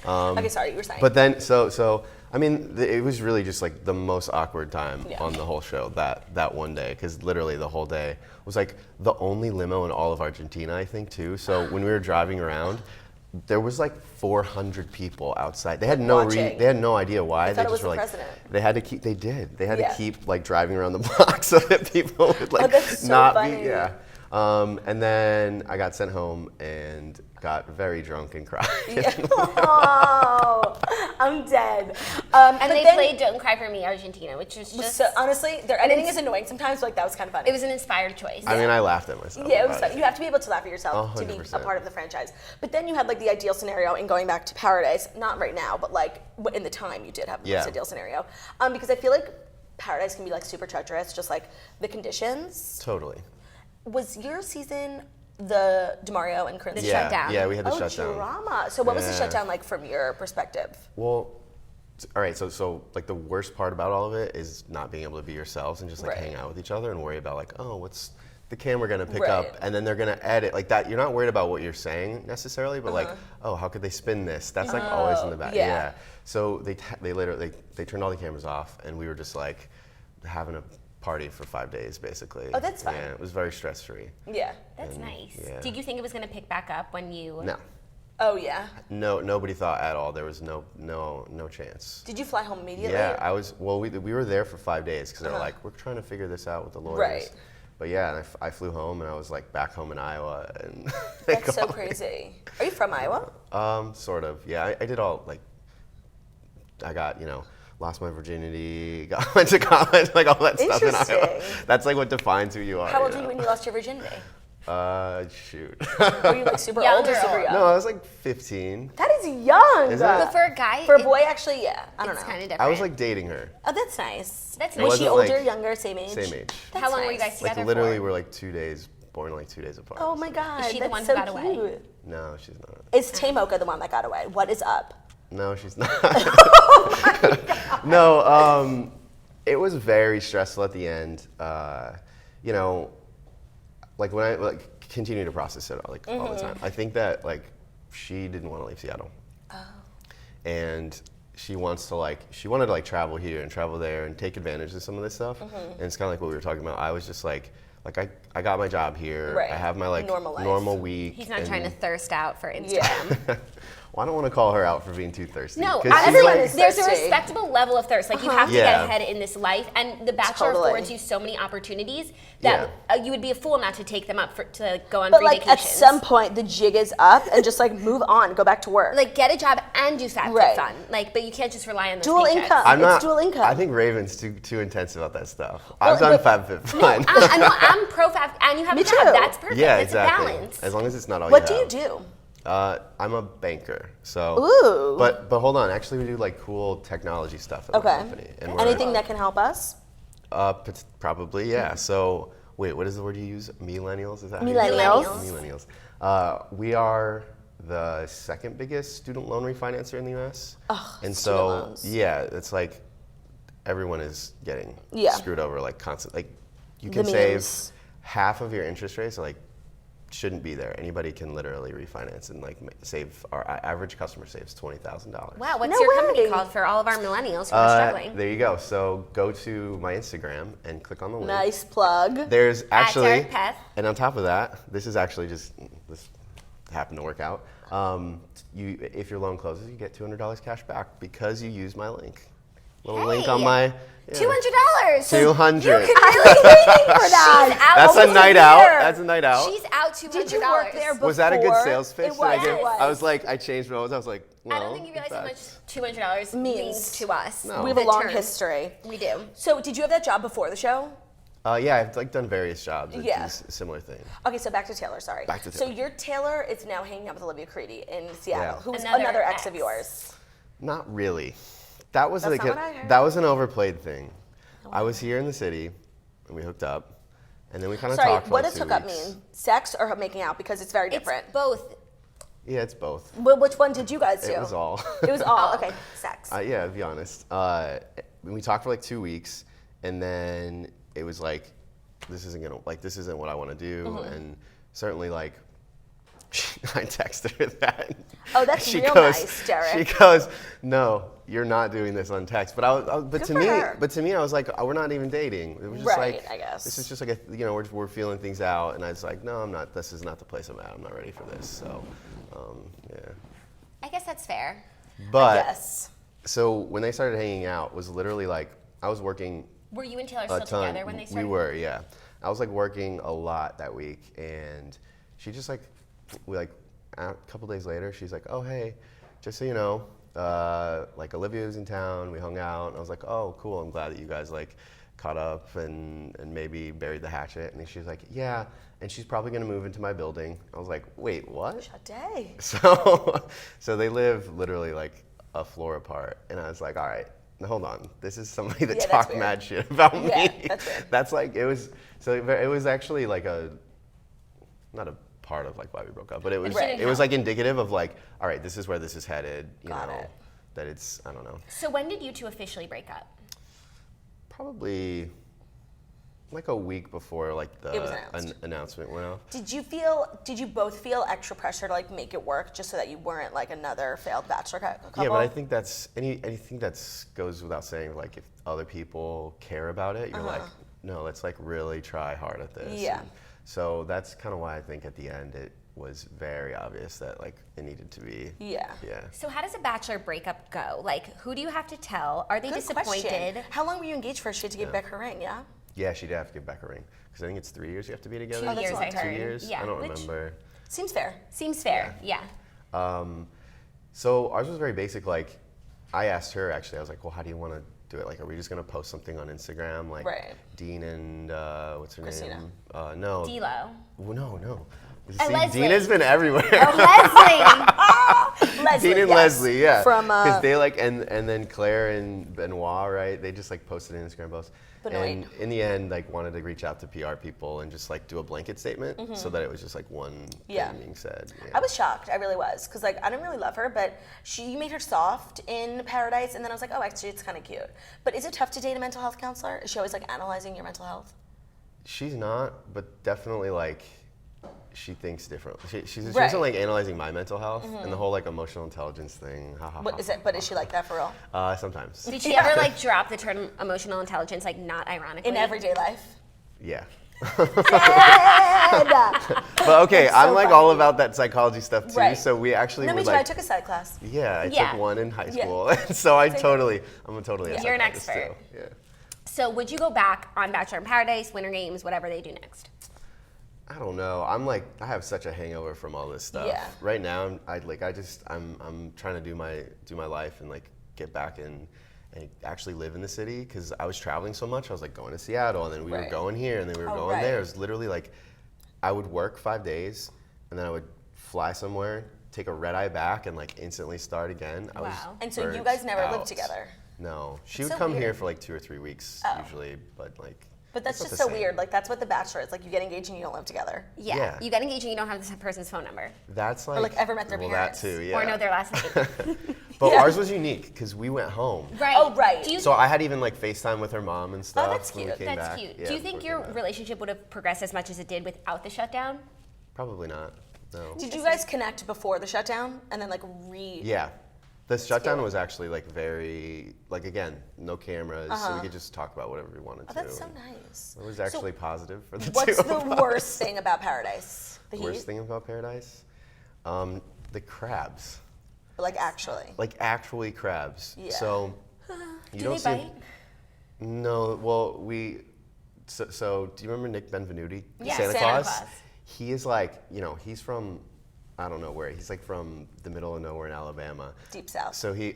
[SPEAKER 1] Okay, sorry, you were saying.
[SPEAKER 3] But then, so I mean, it was really just like the most awkward time
[SPEAKER 1] Yeah.
[SPEAKER 3] on the whole show that one day, because literally the whole day was like the only limo in all of Argentina, I think, too. So when we were driving around, there was like 400 people outside. They had
[SPEAKER 1] Watching.
[SPEAKER 3] they had no idea why.
[SPEAKER 1] thought it
[SPEAKER 3] just
[SPEAKER 1] was
[SPEAKER 3] were
[SPEAKER 1] the
[SPEAKER 3] like,
[SPEAKER 1] president.
[SPEAKER 3] they had to keep. They did. They had
[SPEAKER 1] Yeah.
[SPEAKER 3] to keep like driving around the block so that people would like
[SPEAKER 1] that's so
[SPEAKER 3] not
[SPEAKER 1] funny.
[SPEAKER 3] be. Yeah. And then I got sent home and got very drunk and cried.
[SPEAKER 1] Oh, I'm dead.
[SPEAKER 2] And they played "Don't Cry for Me, Argentina," which was just
[SPEAKER 1] So honestly, their editing is annoying sometimes. But like that was kind of funny.
[SPEAKER 2] it was an inspired choice.
[SPEAKER 3] I mean, I laughed at myself.
[SPEAKER 1] Yeah, it was
[SPEAKER 3] about
[SPEAKER 1] fun. You have to be able to laugh at yourself to be a
[SPEAKER 3] 100%.
[SPEAKER 1] part of the franchise. But then you had like the ideal scenario in going back to Paradise. Not right now, but like in the time you did have the
[SPEAKER 3] Yeah.
[SPEAKER 1] most ideal scenario. Because I feel like Paradise can be like super treacherous, just like the conditions.
[SPEAKER 3] Totally.
[SPEAKER 1] Was your season the DeMario and Corinne?
[SPEAKER 2] The
[SPEAKER 3] Yeah,
[SPEAKER 2] shutdown.
[SPEAKER 3] yeah, we had the
[SPEAKER 1] Oh,
[SPEAKER 3] shutdown.
[SPEAKER 1] drama. So what was the
[SPEAKER 3] Yeah.
[SPEAKER 1] shutdown like from your perspective?
[SPEAKER 3] Well, all right. So like the worst part about all of it is not being able to be yourselves and just like
[SPEAKER 1] Right.
[SPEAKER 3] hang out with each other and worry about like, oh, what's the camera gonna pick
[SPEAKER 1] Right.
[SPEAKER 3] up, and then they're gonna edit like that. You're not worried about what you're saying necessarily, but like, oh, how could they spin this? That's like always in the back.
[SPEAKER 1] yeah.
[SPEAKER 3] Yeah. So they literally they turned all the cameras off, and we were just like having a party for 5 days basically.
[SPEAKER 1] Oh, that's fun.
[SPEAKER 3] Yeah, it was very stress free.
[SPEAKER 1] Yeah.
[SPEAKER 2] That's nice.
[SPEAKER 3] yeah.
[SPEAKER 2] Did you think it was going to pick back up when you?
[SPEAKER 3] No.
[SPEAKER 1] Oh yeah.
[SPEAKER 3] No, nobody thought at all. There was no chance.
[SPEAKER 1] Did you fly home immediately?
[SPEAKER 3] Yeah, we were there for 5 days because they were like, we're trying to figure this out with the lawyers.
[SPEAKER 1] Right.
[SPEAKER 3] But yeah, and I flew home and I was like back home in Iowa and
[SPEAKER 1] That's so crazy. Are you from Iowa?
[SPEAKER 3] Sort of. Yeah, I did all like. I got lost my virginity, went to college, like all that stuff in Iowa. That's like what defines who you are.
[SPEAKER 1] How old were you when you lost your virginity?
[SPEAKER 3] Shoot.
[SPEAKER 1] Were you like super old or super young?
[SPEAKER 3] No, I was like 15.
[SPEAKER 1] That is young.
[SPEAKER 3] Is it?
[SPEAKER 2] But for a guy,
[SPEAKER 1] For a boy, actually, yeah. I don't know.
[SPEAKER 2] it's kind of different.
[SPEAKER 3] I was like dating her.
[SPEAKER 1] Oh, that's nice.
[SPEAKER 2] That's
[SPEAKER 1] Was
[SPEAKER 2] nice.
[SPEAKER 1] she
[SPEAKER 3] wasn't,
[SPEAKER 1] older,
[SPEAKER 3] like,
[SPEAKER 1] younger, same age?
[SPEAKER 3] Same age.
[SPEAKER 1] That's
[SPEAKER 2] How long were you
[SPEAKER 1] nice.
[SPEAKER 2] guys together
[SPEAKER 3] Like literally,
[SPEAKER 2] for?
[SPEAKER 3] we're like 2 days, born like 2 days apart.
[SPEAKER 1] Oh my God,
[SPEAKER 2] Is she the
[SPEAKER 1] that's
[SPEAKER 2] one who
[SPEAKER 1] so
[SPEAKER 2] got away?
[SPEAKER 1] cute.
[SPEAKER 3] No, she's not.
[SPEAKER 1] Is Tamoka the one that got away? What is up?
[SPEAKER 3] No, she's not.
[SPEAKER 1] Oh my God.
[SPEAKER 3] No, it was very stressful at the end. Like when I continue to process it all the time. I think that like she didn't want to leave Seattle. Oh. And she wanted to travel here and travel there and take advantage of some of this stuff. And it's kind of like what we were talking about. I was just like I got my job here.
[SPEAKER 1] Right.
[SPEAKER 3] I have my normal week.
[SPEAKER 2] He's not trying to thirst out for Instagram.
[SPEAKER 1] Yeah.
[SPEAKER 3] Well, I don't want to call her out for being too thirsty.
[SPEAKER 2] No,
[SPEAKER 3] 'cause she's
[SPEAKER 1] everyone
[SPEAKER 3] like-
[SPEAKER 1] is
[SPEAKER 2] there's a
[SPEAKER 1] thirsty.
[SPEAKER 2] respectable level of thirst. Like you have to
[SPEAKER 3] Yeah.
[SPEAKER 2] get ahead in this life, and The Bachelor
[SPEAKER 1] Totally.
[SPEAKER 2] affords you so many opportunities that you would be a fool not to take them up to go on
[SPEAKER 1] But
[SPEAKER 2] free
[SPEAKER 1] like
[SPEAKER 2] vacations.
[SPEAKER 1] at some point, the jig is up and just like move on, go back to work.
[SPEAKER 2] Like get a job and do fat
[SPEAKER 1] Right.
[SPEAKER 2] fun. Like, but you can't just rely on those
[SPEAKER 1] Dual
[SPEAKER 2] paychecks.
[SPEAKER 1] income. It's dual income.
[SPEAKER 3] I think Raven's too intense about that stuff. I've done FabFitFun.
[SPEAKER 2] I'm pro fat, and you have
[SPEAKER 1] Me
[SPEAKER 2] a job.
[SPEAKER 1] too.
[SPEAKER 2] That's perfect.
[SPEAKER 3] Yeah,
[SPEAKER 2] It's
[SPEAKER 3] exactly.
[SPEAKER 2] a balance.
[SPEAKER 3] As long as it's not all
[SPEAKER 1] What
[SPEAKER 3] you
[SPEAKER 1] do
[SPEAKER 3] have.
[SPEAKER 1] you do?
[SPEAKER 3] I'm a banker, so.
[SPEAKER 1] Ooh.
[SPEAKER 3] But hold on, actually we do like cool technology stuff at the
[SPEAKER 1] Okay.
[SPEAKER 3] company. And we're-
[SPEAKER 1] Anything that can help us?
[SPEAKER 3] Probably, yeah. So wait, what is the word you use? Millennials? Is that how you
[SPEAKER 1] Millennials.
[SPEAKER 3] use it? Millennials. We are the second biggest student loan refinancer in the U.S.
[SPEAKER 1] Oh,
[SPEAKER 3] and
[SPEAKER 1] student
[SPEAKER 3] so
[SPEAKER 1] loans.
[SPEAKER 3] yeah, it's like everyone is getting
[SPEAKER 1] Yeah.
[SPEAKER 3] screwed over like constant. Like you
[SPEAKER 1] The
[SPEAKER 3] can save
[SPEAKER 1] memes.
[SPEAKER 3] half of your interest rates. So like shouldn't be there. Anybody can literally refinance and like save. Our average customer saves $20,000.
[SPEAKER 2] Wow, what's
[SPEAKER 1] No
[SPEAKER 2] your company
[SPEAKER 1] way.
[SPEAKER 2] called for all of our millennials who are struggling?
[SPEAKER 3] There you go. So go to my Instagram and click on the link.
[SPEAKER 1] Nice plug.
[SPEAKER 3] There's actually,
[SPEAKER 2] Derek Peth.
[SPEAKER 3] and on top of that, this happened to work out. If your loan closes, you get $200 cash back because you use my link. Little link on
[SPEAKER 2] Hey.
[SPEAKER 3] my.
[SPEAKER 2] $200.
[SPEAKER 3] 200.
[SPEAKER 1] You can really pay for that.
[SPEAKER 2] She's out
[SPEAKER 3] That's a
[SPEAKER 2] over
[SPEAKER 3] night
[SPEAKER 2] here.
[SPEAKER 3] out. That's a night out.
[SPEAKER 2] She's out $200.
[SPEAKER 1] Did you work there before?
[SPEAKER 3] Was that a good sales pitch?
[SPEAKER 1] It
[SPEAKER 3] Did I
[SPEAKER 1] was.
[SPEAKER 3] give-
[SPEAKER 1] It was.
[SPEAKER 3] I was like, I changed roles. I was like, well,
[SPEAKER 2] I don't think you realize
[SPEAKER 3] in
[SPEAKER 2] how much
[SPEAKER 3] fact-
[SPEAKER 2] $200 means to us.
[SPEAKER 3] No.
[SPEAKER 1] We have a
[SPEAKER 2] The
[SPEAKER 1] long
[SPEAKER 2] term.
[SPEAKER 1] history.
[SPEAKER 2] We do.
[SPEAKER 1] So did you have that job before the show?
[SPEAKER 3] Yeah, I've like done various jobs. It's
[SPEAKER 1] Yeah.
[SPEAKER 3] a similar thing.
[SPEAKER 1] Okay, so back to Taylor, sorry.
[SPEAKER 3] Back to
[SPEAKER 1] So
[SPEAKER 3] Taylor.
[SPEAKER 1] your Taylor is now hanging out with Olivia Creedy in Seattle,
[SPEAKER 3] Yeah.
[SPEAKER 1] who's
[SPEAKER 2] Another
[SPEAKER 1] another ex of
[SPEAKER 2] ex.
[SPEAKER 1] yours.
[SPEAKER 3] Not really. That was
[SPEAKER 1] That's
[SPEAKER 3] like
[SPEAKER 1] not what I heard.
[SPEAKER 3] that was an overplayed thing. I was here in the city, and we hooked up, and then we kind of
[SPEAKER 1] Sorry,
[SPEAKER 3] talked for
[SPEAKER 1] what
[SPEAKER 3] like
[SPEAKER 1] does
[SPEAKER 3] 2
[SPEAKER 1] hookup
[SPEAKER 3] weeks.
[SPEAKER 1] mean? Sex or making out? Because it's very different.
[SPEAKER 2] It's both.
[SPEAKER 3] Yeah, it's both.
[SPEAKER 1] Well, which one did you guys do?
[SPEAKER 3] It was all.
[SPEAKER 1] It was all, okay, sex.
[SPEAKER 3] Yeah, to be honest. We talked for like 2 weeks, and then it was like, this isn't what I want to do,
[SPEAKER 1] Mm-hmm.
[SPEAKER 3] and certainly like, I texted her that.
[SPEAKER 1] Oh, that's
[SPEAKER 3] She
[SPEAKER 1] real
[SPEAKER 3] goes-
[SPEAKER 1] nice, Derek.
[SPEAKER 3] She goes, "No, you're not doing this on text." But
[SPEAKER 1] Good for her.
[SPEAKER 3] to me, I was like, we're not even dating. It was just
[SPEAKER 1] Right,
[SPEAKER 3] like,
[SPEAKER 1] I guess.
[SPEAKER 3] this is just like we're feeling things out, and I was like, no, I'm not. This is not the place I'm at. I'm not ready for this. So, yeah.
[SPEAKER 2] I guess that's fair.
[SPEAKER 3] But
[SPEAKER 1] Yes.
[SPEAKER 3] so when they started hanging out, was literally like I was working
[SPEAKER 2] Were you and Taylor
[SPEAKER 3] a
[SPEAKER 2] still
[SPEAKER 3] ton.
[SPEAKER 2] together when they started?
[SPEAKER 3] We were, yeah. I was like working a lot that week, and she just like, a couple days later, she's like, "Oh hey, just so you know, like Olivia was in town. We hung out." And I was like, "Oh cool. I'm glad that you guys like caught up and maybe buried the hatchet." And she's like, "Yeah." And she's probably gonna move into my building. I was like, "Wait, what?"
[SPEAKER 1] Day.
[SPEAKER 3] So they live literally like a floor apart, and I was like, "All right, now hold on. This is somebody that
[SPEAKER 1] Yeah, that's
[SPEAKER 3] talked
[SPEAKER 1] weird.
[SPEAKER 3] mad shit about
[SPEAKER 1] Yeah,
[SPEAKER 3] me."
[SPEAKER 1] that's weird.
[SPEAKER 3] That's like it was. So it was actually like not a part of like why we broke up, but it was
[SPEAKER 1] Right.
[SPEAKER 3] it was like indicative of like, all right, this is where this is headed. You
[SPEAKER 1] Got
[SPEAKER 3] know,
[SPEAKER 1] it.
[SPEAKER 3] that it's I don't know,
[SPEAKER 2] So when did you two officially break up?
[SPEAKER 3] probably like a week before like
[SPEAKER 1] It was
[SPEAKER 3] the
[SPEAKER 1] announced.
[SPEAKER 3] announcement went out.
[SPEAKER 1] Did you both feel extra pressure to like make it work just so that you weren't like another failed bachelor couple?
[SPEAKER 3] Yeah, but I think that's anything that's goes without saying. Like if other people care about it, you're like, no, let's like really try hard at this.
[SPEAKER 1] Yeah.
[SPEAKER 3] And so that's kind of why I think at the end was very obvious that like it needed to be.
[SPEAKER 1] Yeah.
[SPEAKER 3] Yeah.
[SPEAKER 2] So how does a Bachelor breakup go? Like, who do you have to tell? Are they
[SPEAKER 1] Good
[SPEAKER 2] disappointed?
[SPEAKER 1] question. How long were you engaged for? She had to give back her ring, yeah?
[SPEAKER 3] Yeah, she did have to give back a ring because I think it's 3 years you have to be together.
[SPEAKER 2] 2 years,
[SPEAKER 1] that's a
[SPEAKER 2] I
[SPEAKER 1] long
[SPEAKER 2] heard.
[SPEAKER 3] 2 years.
[SPEAKER 2] Yeah,
[SPEAKER 3] I don't
[SPEAKER 2] which
[SPEAKER 3] remember.
[SPEAKER 1] Seems fair.
[SPEAKER 2] seems fair. Yeah.
[SPEAKER 3] So ours was very basic. Like, I asked her actually. I was like, "Well, how do you want to do it? Like, are we just gonna post something on Instagram, like
[SPEAKER 1] Right.
[SPEAKER 3] Dean and what's her
[SPEAKER 1] Christina.
[SPEAKER 3] name? No.
[SPEAKER 2] D-Lo.
[SPEAKER 3] Well, no.
[SPEAKER 2] And Leslie.
[SPEAKER 3] Dean has been everywhere.
[SPEAKER 2] Leslie.
[SPEAKER 3] Dean and
[SPEAKER 1] yes.
[SPEAKER 3] Leslie, yeah.
[SPEAKER 1] From,
[SPEAKER 3] because they like, and then Claire and Benoit, right? They just like posted an Instagram post.
[SPEAKER 1] Benoit.
[SPEAKER 3] And in the end, like wanted to reach out to PR people and just like do a blanket statement so that it was just like one
[SPEAKER 1] Yeah.
[SPEAKER 3] thing being said. Yeah.
[SPEAKER 1] I was shocked. I really was. Because, like, I didn't really love her, but you made her soft in Paradise, and then I was like, oh, actually, it's kind of cute. But is it tough to date a mental health counselor? Is she always, like, analyzing your mental health?
[SPEAKER 3] She's not, but definitely like she thinks differently. She
[SPEAKER 1] Right.
[SPEAKER 3] wasn't like analyzing my mental health and the whole like emotional intelligence thing.
[SPEAKER 1] What is it? But is she like that for real?
[SPEAKER 3] Sometimes.
[SPEAKER 2] Did she ever like drop the term emotional intelligence, like not ironically?
[SPEAKER 1] In everyday life?
[SPEAKER 3] Yeah.
[SPEAKER 1] Ed!
[SPEAKER 3] But okay,
[SPEAKER 1] That's so
[SPEAKER 3] I'm like
[SPEAKER 1] funny.
[SPEAKER 3] all about that psychology stuff too.
[SPEAKER 1] Right.
[SPEAKER 3] So we actually
[SPEAKER 1] No,
[SPEAKER 3] were
[SPEAKER 1] me too. I
[SPEAKER 3] like,
[SPEAKER 1] took a side class.
[SPEAKER 3] yeah, I
[SPEAKER 2] Yeah.
[SPEAKER 3] took one in high
[SPEAKER 1] Yeah.
[SPEAKER 3] school, so I'm a totally
[SPEAKER 2] You're an
[SPEAKER 3] psychologist
[SPEAKER 2] expert.
[SPEAKER 3] too. Yeah.
[SPEAKER 2] So would you go back on Bachelor in Paradise, Winter Games, whatever they do next?
[SPEAKER 3] I don't know. I have such a hangover from all this stuff.
[SPEAKER 1] Yeah.
[SPEAKER 3] Right now, I'm trying to do my life and like get back and actually live in the city because I was traveling so much. I was like going to Seattle and then we were
[SPEAKER 1] Right.
[SPEAKER 3] going here and then we were
[SPEAKER 1] Oh,
[SPEAKER 3] going there.
[SPEAKER 1] right.
[SPEAKER 3] It was literally like I would work 5 days and then I would fly somewhere, take a red eye back and like instantly start again. I was
[SPEAKER 2] Wow.
[SPEAKER 1] And so you
[SPEAKER 3] burnt
[SPEAKER 1] guys never
[SPEAKER 3] out.
[SPEAKER 1] lived together?
[SPEAKER 3] No. She
[SPEAKER 1] That's
[SPEAKER 3] would
[SPEAKER 1] so
[SPEAKER 3] come here
[SPEAKER 1] weird.
[SPEAKER 3] for like 2 or 3 weeks
[SPEAKER 1] Oh.
[SPEAKER 3] usually, but like.
[SPEAKER 1] But that's
[SPEAKER 3] it's
[SPEAKER 1] just
[SPEAKER 3] not
[SPEAKER 1] so
[SPEAKER 3] the same.
[SPEAKER 1] weird. Like, that's what The Bachelor is. Like, you get engaged and you don't live together.
[SPEAKER 2] Yeah.
[SPEAKER 3] Yeah.
[SPEAKER 2] You get engaged and you don't have this person's phone number.
[SPEAKER 3] That's like.
[SPEAKER 1] like, ever met their
[SPEAKER 3] well,
[SPEAKER 1] parents.
[SPEAKER 3] that too, yeah.
[SPEAKER 2] Or know their last name.
[SPEAKER 3] But
[SPEAKER 1] Yeah.
[SPEAKER 3] ours was unique because we went home.
[SPEAKER 2] Right.
[SPEAKER 1] Oh, right.
[SPEAKER 2] Do you
[SPEAKER 3] So I had even like FaceTime with her mom and stuff.
[SPEAKER 1] that's
[SPEAKER 3] when we
[SPEAKER 1] cute.
[SPEAKER 3] came
[SPEAKER 2] That's
[SPEAKER 3] back.
[SPEAKER 2] cute.
[SPEAKER 3] Yeah,
[SPEAKER 2] Do you think
[SPEAKER 3] before we
[SPEAKER 2] your
[SPEAKER 3] came back.
[SPEAKER 2] relationship would have progressed as much as it did without the shutdown?
[SPEAKER 3] Probably not. No.
[SPEAKER 1] Did you guys connect before the shutdown and then, like,
[SPEAKER 3] Yeah. The shutdown
[SPEAKER 1] cute.
[SPEAKER 3] was actually like very like again, no cameras, so we could just talk about whatever we wanted
[SPEAKER 1] Oh,
[SPEAKER 3] to.
[SPEAKER 1] that's so
[SPEAKER 3] and
[SPEAKER 1] nice.
[SPEAKER 3] It was actually positive for the
[SPEAKER 1] What's
[SPEAKER 3] two
[SPEAKER 1] the
[SPEAKER 3] of us.
[SPEAKER 1] worst thing about Paradise? The
[SPEAKER 3] Worst
[SPEAKER 1] heat?
[SPEAKER 3] thing about Paradise? The crabs.
[SPEAKER 1] Like, actually.
[SPEAKER 3] Like actually crabs.
[SPEAKER 1] Yeah.
[SPEAKER 3] So you
[SPEAKER 2] Do
[SPEAKER 3] don't
[SPEAKER 2] they
[SPEAKER 3] see
[SPEAKER 2] bite?
[SPEAKER 3] No, well so do you remember Nick Benvenuti?
[SPEAKER 2] Yeah,
[SPEAKER 3] Santa
[SPEAKER 2] Santa
[SPEAKER 3] Claus?
[SPEAKER 2] Claus.
[SPEAKER 3] He is like, he's from I don't know where. He's like from the middle of nowhere in Alabama.
[SPEAKER 1] Deep South.
[SPEAKER 3] So he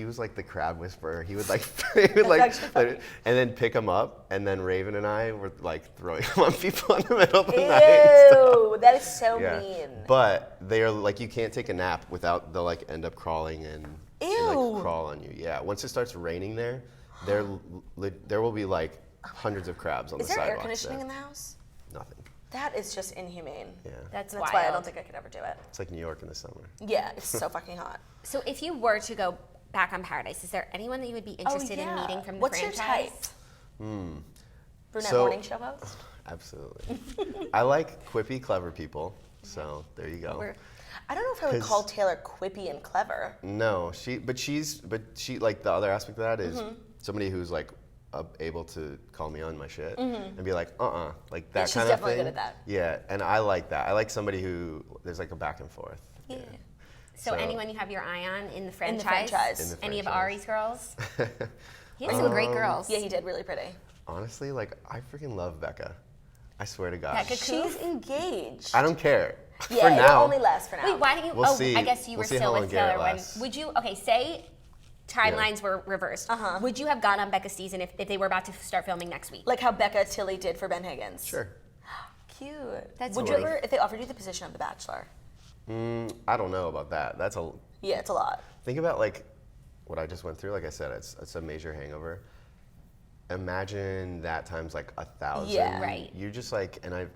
[SPEAKER 3] was like the crab whisperer. He would like, he would like,
[SPEAKER 1] actually funny.
[SPEAKER 3] and then pick him up, and then Raven and I were like throwing him on people in the middle of the night. and stuff.
[SPEAKER 1] Ew, that is so
[SPEAKER 3] Yeah.
[SPEAKER 1] mean.
[SPEAKER 3] But they are like, you can't take a nap without they'll like end up crawling and
[SPEAKER 1] Ew.
[SPEAKER 3] like crawl on you. Yeah. Once it starts raining there will be like hundreds of crabs on
[SPEAKER 1] Is
[SPEAKER 3] the
[SPEAKER 1] there
[SPEAKER 3] sidewalks.
[SPEAKER 1] air conditioning
[SPEAKER 3] there.
[SPEAKER 1] in the house?
[SPEAKER 3] Nothing.
[SPEAKER 1] That is just inhumane.
[SPEAKER 3] Yeah.
[SPEAKER 2] That's
[SPEAKER 1] That's why I
[SPEAKER 2] wild.
[SPEAKER 1] don't think I could ever do it.
[SPEAKER 3] It's like New York in the summer.
[SPEAKER 1] Yeah, it's so fucking hot.
[SPEAKER 2] So if you were to go back on Paradise, is there anyone that you would be interested in meeting from the
[SPEAKER 1] What's
[SPEAKER 2] franchise?
[SPEAKER 1] your type? Brunette
[SPEAKER 3] So-
[SPEAKER 1] morning show host?
[SPEAKER 3] Absolutely. I like quippy, clever people. So there you go.
[SPEAKER 1] I don't know if I would
[SPEAKER 3] 'Cause-
[SPEAKER 1] call Taylor quippy and clever.
[SPEAKER 3] No, she like the other aspect of that is
[SPEAKER 1] Mm-hmm.
[SPEAKER 3] somebody who's like able to call me on my shit and be like, like that
[SPEAKER 1] she's
[SPEAKER 3] kind of
[SPEAKER 1] definitely
[SPEAKER 3] thing.
[SPEAKER 1] good at that.
[SPEAKER 3] Yeah, and I like that. I like somebody who there's like a back and forth.
[SPEAKER 1] Yeah.
[SPEAKER 2] So
[SPEAKER 3] So-
[SPEAKER 2] anyone you have your eye on in the franchise?
[SPEAKER 1] franchise.
[SPEAKER 3] In the
[SPEAKER 2] Any of
[SPEAKER 3] franchise.
[SPEAKER 2] Ari's girls? He has some great girls.
[SPEAKER 1] Yeah, he did really pretty.
[SPEAKER 3] Honestly, like I freaking love Becca. I swear to God.
[SPEAKER 2] Becca
[SPEAKER 1] She's engaged.
[SPEAKER 3] I don't care.
[SPEAKER 1] Yeah,
[SPEAKER 3] For now.
[SPEAKER 1] it'll only last for now.
[SPEAKER 2] Wait, why didn't you?
[SPEAKER 3] We'll see.
[SPEAKER 2] I guess you
[SPEAKER 3] We'll
[SPEAKER 2] were
[SPEAKER 3] see
[SPEAKER 2] still
[SPEAKER 3] how
[SPEAKER 2] with
[SPEAKER 3] long Garrett
[SPEAKER 2] Taylor when.
[SPEAKER 3] lasts.
[SPEAKER 2] Would you? Okay, say timelines were reversed. Would you have gone on Becca's season if they were about to start filming next week?
[SPEAKER 1] Like how Becca Tilly did for Ben Higgins.
[SPEAKER 3] Sure.
[SPEAKER 1] Cute.
[SPEAKER 2] That's
[SPEAKER 1] Would you
[SPEAKER 2] really-
[SPEAKER 1] ever, if they offered you the position of The Bachelor?
[SPEAKER 3] I don't know about that.
[SPEAKER 1] Yeah, it's a lot.
[SPEAKER 3] Think about like what I just went through. Like I said, it's a major hangover. Imagine that times like 1,000.
[SPEAKER 1] Yeah.
[SPEAKER 2] Right.
[SPEAKER 3] You're just like, and I've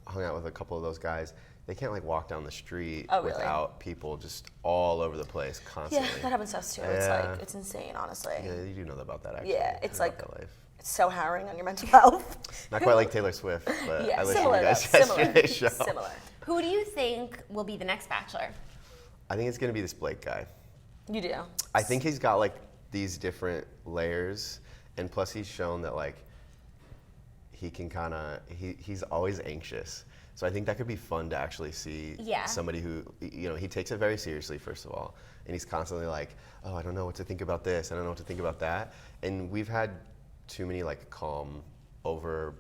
[SPEAKER 3] hung out with a couple of those guys. They can't like walk down the street
[SPEAKER 1] Oh, really?
[SPEAKER 3] without people just all over the place
[SPEAKER 1] Yeah,
[SPEAKER 3] constantly.
[SPEAKER 1] that happens to us too. It's
[SPEAKER 3] Yeah.
[SPEAKER 1] like, it's insane, honestly.
[SPEAKER 3] Yeah, you do know about that actually.
[SPEAKER 1] Yeah, it's
[SPEAKER 3] About
[SPEAKER 1] like-
[SPEAKER 3] that life.
[SPEAKER 1] It's so harrowing on your mental health.
[SPEAKER 3] Not quite like Taylor Swift, but
[SPEAKER 1] Yeah,
[SPEAKER 3] I listened
[SPEAKER 1] similar
[SPEAKER 3] to you guys
[SPEAKER 1] though. Similar.
[SPEAKER 3] yesterday's show.
[SPEAKER 1] Similar.
[SPEAKER 2] Who do you think will be the next Bachelor?
[SPEAKER 3] I think it's gonna be this Blake guy.
[SPEAKER 1] You do.
[SPEAKER 3] I think he's got like these different layers, and plus he's shown that like he can kind of he's always anxious. So I think that could be fun to actually see somebody who, he takes it very seriously, first of all. And he's constantly like, oh, I don't know what to think about this. I don't know what to think about that. And we've had too many like calm, over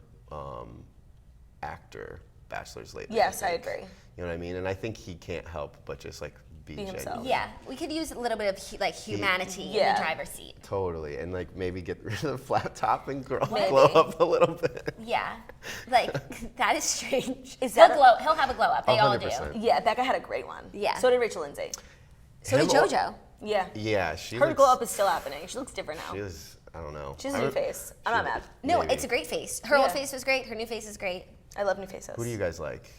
[SPEAKER 3] actor bachelors lately.
[SPEAKER 1] Yes, I agree.
[SPEAKER 3] You know what I mean? And I think he can't help but just like be
[SPEAKER 1] himself.
[SPEAKER 3] genuine.
[SPEAKER 2] Yeah, we could use a little bit of humanity in the driver's seat.
[SPEAKER 3] Totally, and like maybe get rid of the flat top and glow up a little bit.
[SPEAKER 2] Yeah, like that is strange.
[SPEAKER 1] He'll
[SPEAKER 2] have a glow up. They all do.
[SPEAKER 3] 100%.
[SPEAKER 1] Yeah, Becca had a great one.
[SPEAKER 2] Yeah.
[SPEAKER 1] So did Rachel Lindsay.
[SPEAKER 2] So did JoJo.
[SPEAKER 1] Yeah.
[SPEAKER 3] Yeah,
[SPEAKER 1] her glow up is still happening. She looks different now.
[SPEAKER 3] I don't know.
[SPEAKER 1] She has a new face. I'm not mad.
[SPEAKER 2] No, it's a great face. Her old face was great. Her new face is great.
[SPEAKER 1] I love new faces.
[SPEAKER 3] Who do you guys like?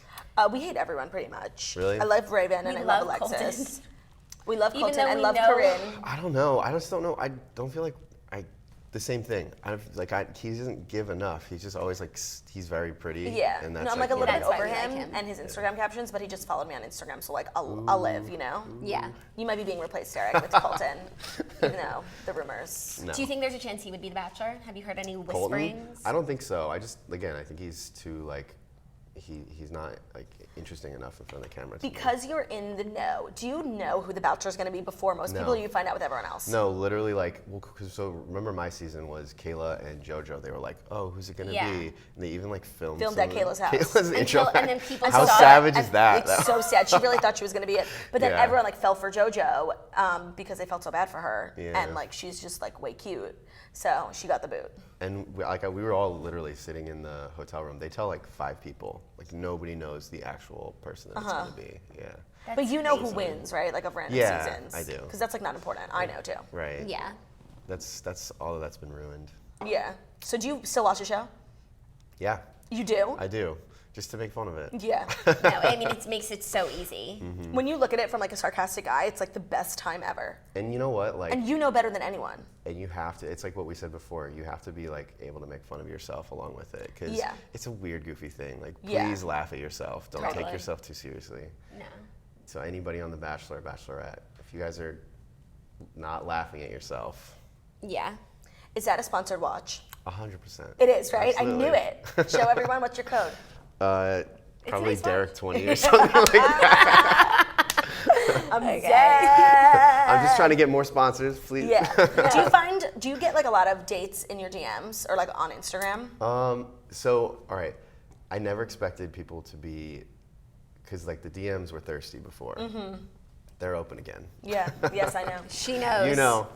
[SPEAKER 1] We hate everyone pretty much.
[SPEAKER 3] Really?
[SPEAKER 1] I love Raven and I love Alexis.
[SPEAKER 2] Colton.
[SPEAKER 1] We love
[SPEAKER 2] Even
[SPEAKER 1] Colton and
[SPEAKER 2] though
[SPEAKER 1] love
[SPEAKER 2] we know-
[SPEAKER 1] Corinne.
[SPEAKER 3] I don't know. I just don't know. I don't feel like the same thing. He doesn't give enough. He's just always like he's very pretty.
[SPEAKER 1] Yeah.
[SPEAKER 3] And
[SPEAKER 1] no,
[SPEAKER 3] that's
[SPEAKER 1] I'm like a little bit
[SPEAKER 2] That's why
[SPEAKER 1] over
[SPEAKER 2] we like
[SPEAKER 1] him
[SPEAKER 2] him.
[SPEAKER 1] and his Instagram captions, but he just followed me on Instagram, so like I'll live,
[SPEAKER 2] Yeah.
[SPEAKER 1] You might be being replaced, Derek, with Colton. Even though the rumors.
[SPEAKER 3] No.
[SPEAKER 2] Do you think there's a chance he would be the Bachelor? Have you heard any
[SPEAKER 3] Colton?
[SPEAKER 2] whisperings?
[SPEAKER 3] I don't think so. I think he's too like he's not like interesting enough in front of the camera.
[SPEAKER 1] Because you're in the know, do you know who the Bachelor is going to be before most people? Or you find out with everyone else?
[SPEAKER 3] No, literally so remember my season was Kayla and JoJo. They were like, oh, who's it going to be? And they even like filmed
[SPEAKER 1] at Kayla's house.
[SPEAKER 3] Kayla's intro.
[SPEAKER 2] And then people
[SPEAKER 3] How
[SPEAKER 2] saw
[SPEAKER 3] savage
[SPEAKER 2] it,
[SPEAKER 3] is that?
[SPEAKER 1] It's so sad. She really thought she was going to be it. But then
[SPEAKER 3] Yeah.
[SPEAKER 1] everyone like fell for JoJo because they felt so bad for her.
[SPEAKER 3] Yeah.
[SPEAKER 1] And like she's just like way cute. So she got the boot.
[SPEAKER 3] And we were all literally sitting in the hotel room. They tell like 5 people. Like nobody knows the actual person that it's going to be. Yeah.
[SPEAKER 1] But you know who wins, right? Like of random seasons.
[SPEAKER 3] I do.
[SPEAKER 1] Because that's like not important. I know too.
[SPEAKER 3] Right.
[SPEAKER 2] Yeah.
[SPEAKER 3] That's all that's been ruined.
[SPEAKER 1] Yeah. So do you still watch the show?
[SPEAKER 3] Yeah.
[SPEAKER 1] You do?
[SPEAKER 3] I do. Just to make fun of it.
[SPEAKER 1] Yeah.
[SPEAKER 2] No, I mean, it makes it so easy.
[SPEAKER 1] When you look at it from like a sarcastic eye, it's like the best time ever.
[SPEAKER 3] And you know what? Like,
[SPEAKER 1] And you know better than anyone.
[SPEAKER 3] and you have to. It's like what we said before. You have to be like able to make fun of yourself along with it, because it's a weird, goofy thing. Like, please laugh at yourself. Don't take yourself too seriously.
[SPEAKER 2] No.
[SPEAKER 3] So anybody on the Bachelor, Bachelorette, if you guys are not laughing at yourself,
[SPEAKER 2] Yeah.
[SPEAKER 1] Is that a sponsored watch?
[SPEAKER 3] 100%.
[SPEAKER 1] It is, right?
[SPEAKER 3] Absolutely.
[SPEAKER 1] I knew it. Show everyone what's your code.
[SPEAKER 3] Probably
[SPEAKER 2] nice
[SPEAKER 3] Derek 20 or something like that.
[SPEAKER 1] I'm dead.
[SPEAKER 3] I'm just trying to get more sponsors, please.
[SPEAKER 1] Yeah. Do you get like a lot of dates in your DMs or like on Instagram?
[SPEAKER 3] So, all right, I never expected people to be, because like the DMs were thirsty before. They're open again.
[SPEAKER 1] Yeah. Yes, I know.
[SPEAKER 2] She knows.
[SPEAKER 3] You know.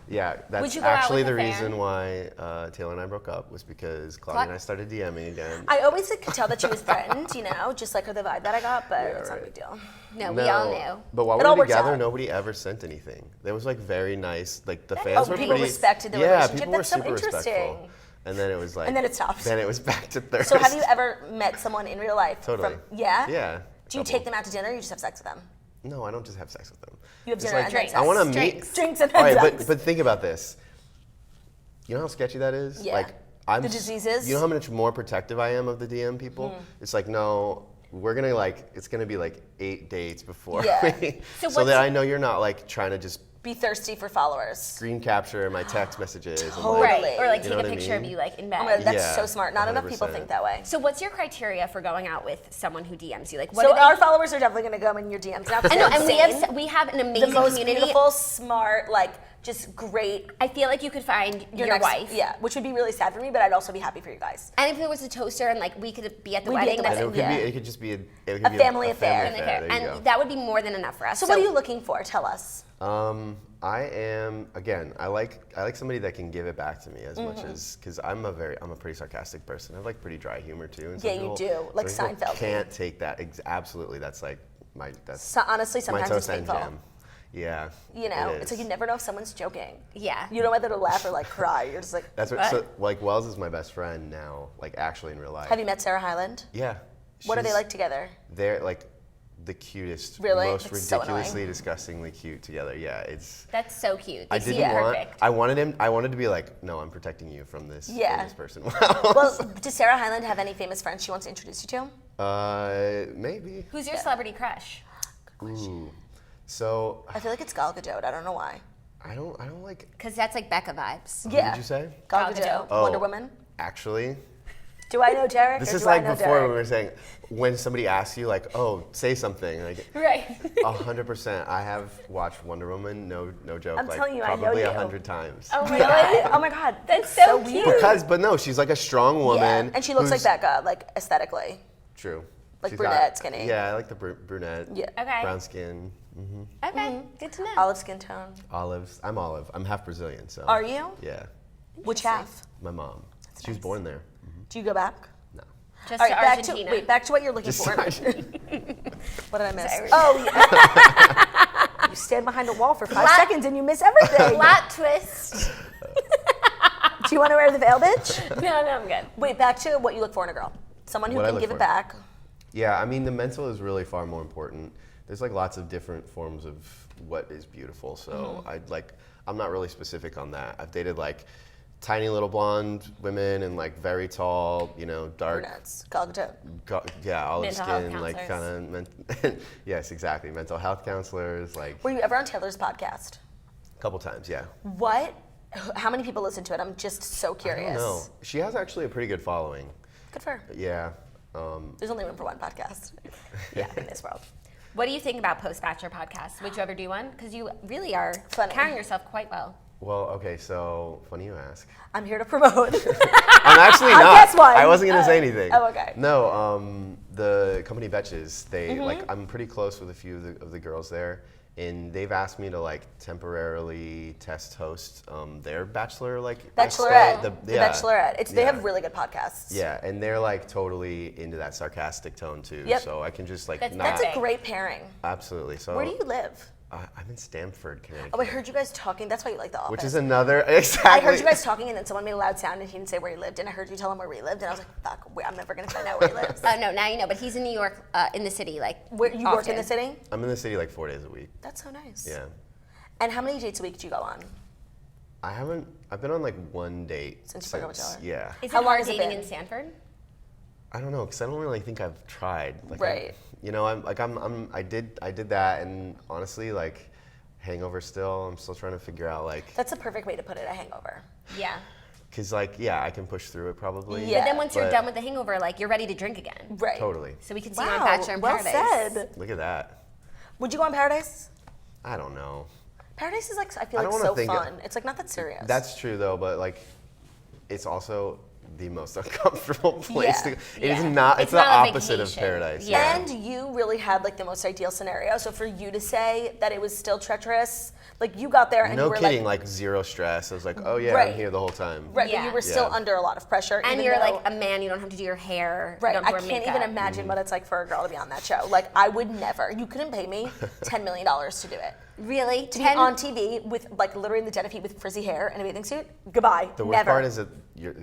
[SPEAKER 3] Yeah,
[SPEAKER 2] Would
[SPEAKER 3] that's
[SPEAKER 2] you go out
[SPEAKER 3] actually
[SPEAKER 2] with
[SPEAKER 3] the
[SPEAKER 2] a fan?
[SPEAKER 3] reason why Taylor and I broke up, was because Claudia and I started DMing again.
[SPEAKER 1] I always could tell that she was threatened, just like the vibe that I got, but it's not a big deal.
[SPEAKER 2] No, we all knew.
[SPEAKER 3] But while
[SPEAKER 1] It
[SPEAKER 3] we
[SPEAKER 1] all
[SPEAKER 3] were
[SPEAKER 1] worked
[SPEAKER 3] together,
[SPEAKER 1] out.
[SPEAKER 3] nobody ever sent anything. It was like very nice. Like the fans were
[SPEAKER 1] people
[SPEAKER 3] pretty.
[SPEAKER 1] respected the
[SPEAKER 3] yeah,
[SPEAKER 1] relationship.
[SPEAKER 3] people
[SPEAKER 1] That's
[SPEAKER 3] were
[SPEAKER 1] so
[SPEAKER 3] super
[SPEAKER 1] interesting.
[SPEAKER 3] respectful. And then it was like.
[SPEAKER 1] And then it stopped.
[SPEAKER 3] Then it was back to thirst.
[SPEAKER 1] So have you ever met someone in real life?
[SPEAKER 3] Totally.
[SPEAKER 1] Yeah?
[SPEAKER 3] Yeah.
[SPEAKER 1] Do you take them out to dinner or you just have sex with them?
[SPEAKER 3] No, I don't just have sex with them.
[SPEAKER 1] You have
[SPEAKER 3] It's
[SPEAKER 1] dinner
[SPEAKER 3] like,
[SPEAKER 1] and then sex.
[SPEAKER 3] I want to meet.
[SPEAKER 2] Drinks.
[SPEAKER 1] Drinks and
[SPEAKER 3] All
[SPEAKER 1] then
[SPEAKER 3] right,
[SPEAKER 1] sex.
[SPEAKER 3] but think about this. You know how sketchy that is?
[SPEAKER 1] Yeah.
[SPEAKER 3] Like,
[SPEAKER 1] The diseases?
[SPEAKER 3] You know how much more protective I am of the DM people? It's like, no, we're gonna like, it's gonna be like 8 dates before
[SPEAKER 1] Yeah.
[SPEAKER 3] we,
[SPEAKER 2] So
[SPEAKER 3] so
[SPEAKER 2] what's-
[SPEAKER 3] that I know you're not like trying to just
[SPEAKER 1] Be thirsty for followers.
[SPEAKER 3] screen capture my text messages. And,
[SPEAKER 1] Totally.
[SPEAKER 3] like,
[SPEAKER 2] Right. Or like
[SPEAKER 3] You
[SPEAKER 2] take
[SPEAKER 3] know
[SPEAKER 2] a
[SPEAKER 3] what I
[SPEAKER 2] picture of
[SPEAKER 3] mean?
[SPEAKER 2] you like in
[SPEAKER 1] Oh my God,
[SPEAKER 2] bed.
[SPEAKER 1] that's
[SPEAKER 3] Yeah,
[SPEAKER 1] so smart. Not enough people
[SPEAKER 3] 100%.
[SPEAKER 1] think that way.
[SPEAKER 2] So what's your criteria for going out with someone who DMs you? Like, what
[SPEAKER 1] So
[SPEAKER 2] do they-
[SPEAKER 1] our followers are definitely going to come in your DMs. Now,
[SPEAKER 2] I know, and
[SPEAKER 1] insane.
[SPEAKER 2] we have an
[SPEAKER 1] the
[SPEAKER 2] amazing
[SPEAKER 1] most
[SPEAKER 2] community.
[SPEAKER 1] beautiful, smart, like just great.
[SPEAKER 2] I feel like you could find your
[SPEAKER 1] next-
[SPEAKER 2] wife.
[SPEAKER 1] Yeah, which would be really sad for me, but I'd also be happy for you guys.
[SPEAKER 2] And if it was a toaster and like we could be at the
[SPEAKER 1] We'd be at
[SPEAKER 2] wedding,
[SPEAKER 1] the
[SPEAKER 2] that's
[SPEAKER 3] And it
[SPEAKER 1] wedding.
[SPEAKER 3] could
[SPEAKER 1] Yeah.
[SPEAKER 3] be, it could just be
[SPEAKER 1] A family affair.
[SPEAKER 2] and,
[SPEAKER 3] There you go.
[SPEAKER 2] and that would be more than enough for us.
[SPEAKER 1] So what are you looking for? Tell us.
[SPEAKER 3] I am, again, I like somebody that can give it back to me as much as, because I'm a pretty sarcastic person. I have like pretty dry humor too. And some
[SPEAKER 1] Yeah, you
[SPEAKER 3] people-
[SPEAKER 1] do. Like
[SPEAKER 3] some people
[SPEAKER 1] Seinfeld.
[SPEAKER 3] Can't take that. Absolutely, that's like that's
[SPEAKER 1] So, honestly,
[SPEAKER 3] my
[SPEAKER 1] sometimes it's
[SPEAKER 3] toast and
[SPEAKER 1] painful.
[SPEAKER 3] jam. Yeah.
[SPEAKER 1] You know,
[SPEAKER 3] it
[SPEAKER 1] it's like
[SPEAKER 3] is.
[SPEAKER 1] you never know if someone's joking.
[SPEAKER 2] Yeah.
[SPEAKER 1] You know whether to laugh or like cry. You're just like.
[SPEAKER 3] That's what. So, like Wells is my best friend now, like actually in real life.
[SPEAKER 1] Have you met Sarah Hyland?
[SPEAKER 3] Yeah.
[SPEAKER 1] What are they
[SPEAKER 3] She's-
[SPEAKER 1] like together?
[SPEAKER 3] They're like the cutest,
[SPEAKER 1] Really?
[SPEAKER 3] most
[SPEAKER 1] It's so
[SPEAKER 3] ridiculously,
[SPEAKER 1] annoying.
[SPEAKER 3] disgustingly cute together. Yeah, it's.
[SPEAKER 2] That's so cute. They
[SPEAKER 3] I
[SPEAKER 2] seem
[SPEAKER 3] didn't want.
[SPEAKER 2] perfect.
[SPEAKER 3] I wanted to be like, no, I'm protecting you from this. from
[SPEAKER 1] Yeah.
[SPEAKER 3] this person.
[SPEAKER 1] Well, does Sarah Hyland have any famous friends she wants to introduce you to?
[SPEAKER 3] Maybe.
[SPEAKER 2] Who's your celebrity crush?
[SPEAKER 3] Ooh. So
[SPEAKER 1] I feel like it's Gal Gadot. I don't know why.
[SPEAKER 3] I don't like.
[SPEAKER 2] Because that's like Becca vibes.
[SPEAKER 3] What
[SPEAKER 1] Yeah.
[SPEAKER 3] did you say?
[SPEAKER 1] Gal
[SPEAKER 2] Gal
[SPEAKER 1] Gadot.
[SPEAKER 2] Gadot.
[SPEAKER 1] Wonder
[SPEAKER 3] Oh.
[SPEAKER 1] Woman.
[SPEAKER 3] Actually,
[SPEAKER 1] Do I know Derek?
[SPEAKER 3] This
[SPEAKER 1] or
[SPEAKER 3] is
[SPEAKER 1] do I
[SPEAKER 3] like
[SPEAKER 1] know
[SPEAKER 3] before
[SPEAKER 1] Derek?
[SPEAKER 3] when we were saying, when somebody asks you like, oh, say something. Like,
[SPEAKER 2] Right.
[SPEAKER 3] 100%. I have watched Wonder Woman, no joke,
[SPEAKER 1] I'm
[SPEAKER 3] like
[SPEAKER 1] telling you, I know
[SPEAKER 3] probably
[SPEAKER 1] you.
[SPEAKER 3] 100 times.
[SPEAKER 2] Oh my
[SPEAKER 1] Really?
[SPEAKER 2] God.
[SPEAKER 1] Oh my God.
[SPEAKER 2] That's so cute.
[SPEAKER 3] But no, she's like a strong woman.
[SPEAKER 1] Yeah. And she looks like
[SPEAKER 3] who's-
[SPEAKER 1] Becca, like aesthetically.
[SPEAKER 3] True.
[SPEAKER 1] Like
[SPEAKER 3] She's
[SPEAKER 1] brunette, skinny.
[SPEAKER 3] Yeah, I like the brunette.
[SPEAKER 1] Yeah.
[SPEAKER 2] Okay.
[SPEAKER 3] Brown skin.
[SPEAKER 2] Okay. Good to know.
[SPEAKER 1] Olive skin tone.
[SPEAKER 3] Olives. I'm olive. I'm half Brazilian, so.
[SPEAKER 1] Are you?
[SPEAKER 3] Yeah.
[SPEAKER 1] Which half?
[SPEAKER 3] My mom. She was born there.
[SPEAKER 1] Do you go back?
[SPEAKER 3] No.
[SPEAKER 2] Just
[SPEAKER 1] All
[SPEAKER 2] to
[SPEAKER 1] right,
[SPEAKER 2] Argentina.
[SPEAKER 1] back to what you're looking
[SPEAKER 3] Just
[SPEAKER 1] for.
[SPEAKER 3] sorry.
[SPEAKER 1] What did I miss?
[SPEAKER 2] Sorry.
[SPEAKER 1] Oh, yeah. You stand behind a wall for 5 seconds and you miss everything.
[SPEAKER 2] Plot twist.
[SPEAKER 1] Do you want to wear the veil, bitch?
[SPEAKER 2] No, I'm good.
[SPEAKER 1] Wait, back to what you look for in a girl. Someone who
[SPEAKER 3] What I
[SPEAKER 1] can
[SPEAKER 3] look
[SPEAKER 1] give
[SPEAKER 3] for.
[SPEAKER 1] it back.
[SPEAKER 3] Yeah, I mean, the mental is really far more important. There's like lots of different forms of what is beautiful. So I'm not really specific on that. I've dated like tiny little blonde women and like very tall, dark.
[SPEAKER 1] Brunettes. Galgato.
[SPEAKER 3] Olive
[SPEAKER 2] Mental health
[SPEAKER 3] skin, like
[SPEAKER 2] counselors.
[SPEAKER 3] kind of. Yes, exactly. Mental health counselors, like
[SPEAKER 1] Were you ever on Taylor's podcast?
[SPEAKER 3] a couple times. Yeah.
[SPEAKER 1] How many people listen to it? I'm just so curious.
[SPEAKER 3] I don't know. She has actually a pretty good following.
[SPEAKER 1] Good for her.
[SPEAKER 3] Yeah.
[SPEAKER 1] There's only room for one podcast. Yeah, in this world.
[SPEAKER 2] What do you think about post-Bachelor podcasts? Would you ever do one? Because you really are
[SPEAKER 1] Funny.
[SPEAKER 2] carrying yourself quite well.
[SPEAKER 3] Well, okay, so funny you ask.
[SPEAKER 1] I'm here to promote.
[SPEAKER 3] I'm actually
[SPEAKER 1] I
[SPEAKER 3] not.
[SPEAKER 1] guess one.
[SPEAKER 3] I wasn't gonna say anything.
[SPEAKER 1] Oh, okay.
[SPEAKER 3] No, the company Betches, they
[SPEAKER 1] Mm-hmm.
[SPEAKER 3] like I'm pretty close with a few of the girls there, and they've asked me to like temporarily test host their Bachelor
[SPEAKER 1] Bachelorette.
[SPEAKER 3] The
[SPEAKER 1] The Bachelorette. They
[SPEAKER 3] Yeah.
[SPEAKER 1] have really good podcasts.
[SPEAKER 3] Yeah, and they're like totally into that sarcastic tone too.
[SPEAKER 1] Yep.
[SPEAKER 3] So I can just like
[SPEAKER 2] That's
[SPEAKER 3] not.
[SPEAKER 1] That's a great pairing.
[SPEAKER 3] Absolutely. So
[SPEAKER 1] Where do you live?
[SPEAKER 3] I'm in Stamford, Connecticut.
[SPEAKER 1] Oh, I heard you guys talking. That's why you like The Office.
[SPEAKER 3] Which is another exactly.
[SPEAKER 1] I heard you guys talking, and then someone made a loud sound, and he didn't say where he lived, and I heard you tell him where he lived, and I was like, fuck, I'm never gonna find out where he lives.
[SPEAKER 2] No, now you know. But he's in New York, in the city, like
[SPEAKER 1] Where you work in
[SPEAKER 2] often.
[SPEAKER 1] the city?
[SPEAKER 3] I'm in the city like 4 days a week.
[SPEAKER 1] That's so nice.
[SPEAKER 3] Yeah.
[SPEAKER 1] And how many dates a week do you go on?
[SPEAKER 3] I've been on like one date
[SPEAKER 1] Since you broke up with Cheddar?
[SPEAKER 3] Yeah.
[SPEAKER 2] Is
[SPEAKER 1] How
[SPEAKER 2] it
[SPEAKER 1] long
[SPEAKER 2] hard
[SPEAKER 1] has it
[SPEAKER 2] dating
[SPEAKER 1] been?
[SPEAKER 2] in Stanford?
[SPEAKER 3] I don't know, because I don't really think I've tried. Like,
[SPEAKER 1] Right.
[SPEAKER 3] I did that, and honestly, like, hangover still. I'm still trying to figure out like,
[SPEAKER 1] That's a perfect way to put it, a hangover.
[SPEAKER 2] Yeah.
[SPEAKER 3] cause like, yeah, I can push through it probably.
[SPEAKER 1] Yeah.
[SPEAKER 2] But then once you're
[SPEAKER 3] But-
[SPEAKER 2] done with the hangover, like you're ready to drink again.
[SPEAKER 1] Right.
[SPEAKER 3] Totally.
[SPEAKER 2] So we can see you
[SPEAKER 1] Wow,
[SPEAKER 2] on Bachelor in
[SPEAKER 1] well
[SPEAKER 2] Paradise.
[SPEAKER 1] said.
[SPEAKER 3] Look at that.
[SPEAKER 1] Would you go on Paradise?
[SPEAKER 3] I don't know.
[SPEAKER 1] Paradise is like, I feel
[SPEAKER 3] I
[SPEAKER 1] like
[SPEAKER 3] don't
[SPEAKER 1] so
[SPEAKER 3] wanna think-
[SPEAKER 1] fun. It's like not that serious.
[SPEAKER 3] That's true though, but like, it's also the most uncomfortable place
[SPEAKER 1] Yeah.
[SPEAKER 3] to go. It is
[SPEAKER 2] Yeah.
[SPEAKER 3] not.
[SPEAKER 2] It's
[SPEAKER 3] It's the
[SPEAKER 2] not a
[SPEAKER 3] opposite of
[SPEAKER 2] vacation.
[SPEAKER 3] paradise.
[SPEAKER 2] Yeah.
[SPEAKER 1] And you really had like the most ideal scenario. So for you to say that it was still treacherous, like you got there and
[SPEAKER 3] No
[SPEAKER 1] you were
[SPEAKER 3] kidding,
[SPEAKER 1] like,
[SPEAKER 3] like zero stress. I was like, oh yeah,
[SPEAKER 1] Right.
[SPEAKER 3] I'm here the whole time.
[SPEAKER 1] right, but
[SPEAKER 2] Yeah.
[SPEAKER 1] you were still
[SPEAKER 3] Yeah.
[SPEAKER 1] under a lot of pressure.
[SPEAKER 2] And
[SPEAKER 1] even
[SPEAKER 2] you're
[SPEAKER 1] though-
[SPEAKER 2] like a man, you don't have to do your hair.
[SPEAKER 1] Right,
[SPEAKER 2] You don't
[SPEAKER 1] I
[SPEAKER 2] have to wear
[SPEAKER 1] can't even
[SPEAKER 2] makeup.
[SPEAKER 1] imagine what it's like for a girl to be on that show. Like, I would never. You couldn't pay me $10 million to do it.
[SPEAKER 2] Really?
[SPEAKER 1] To be on TV with, like, literally in the den of heat with frizzy hair and a bathing suit? Goodbye.
[SPEAKER 3] The worst
[SPEAKER 1] never.
[SPEAKER 3] part is that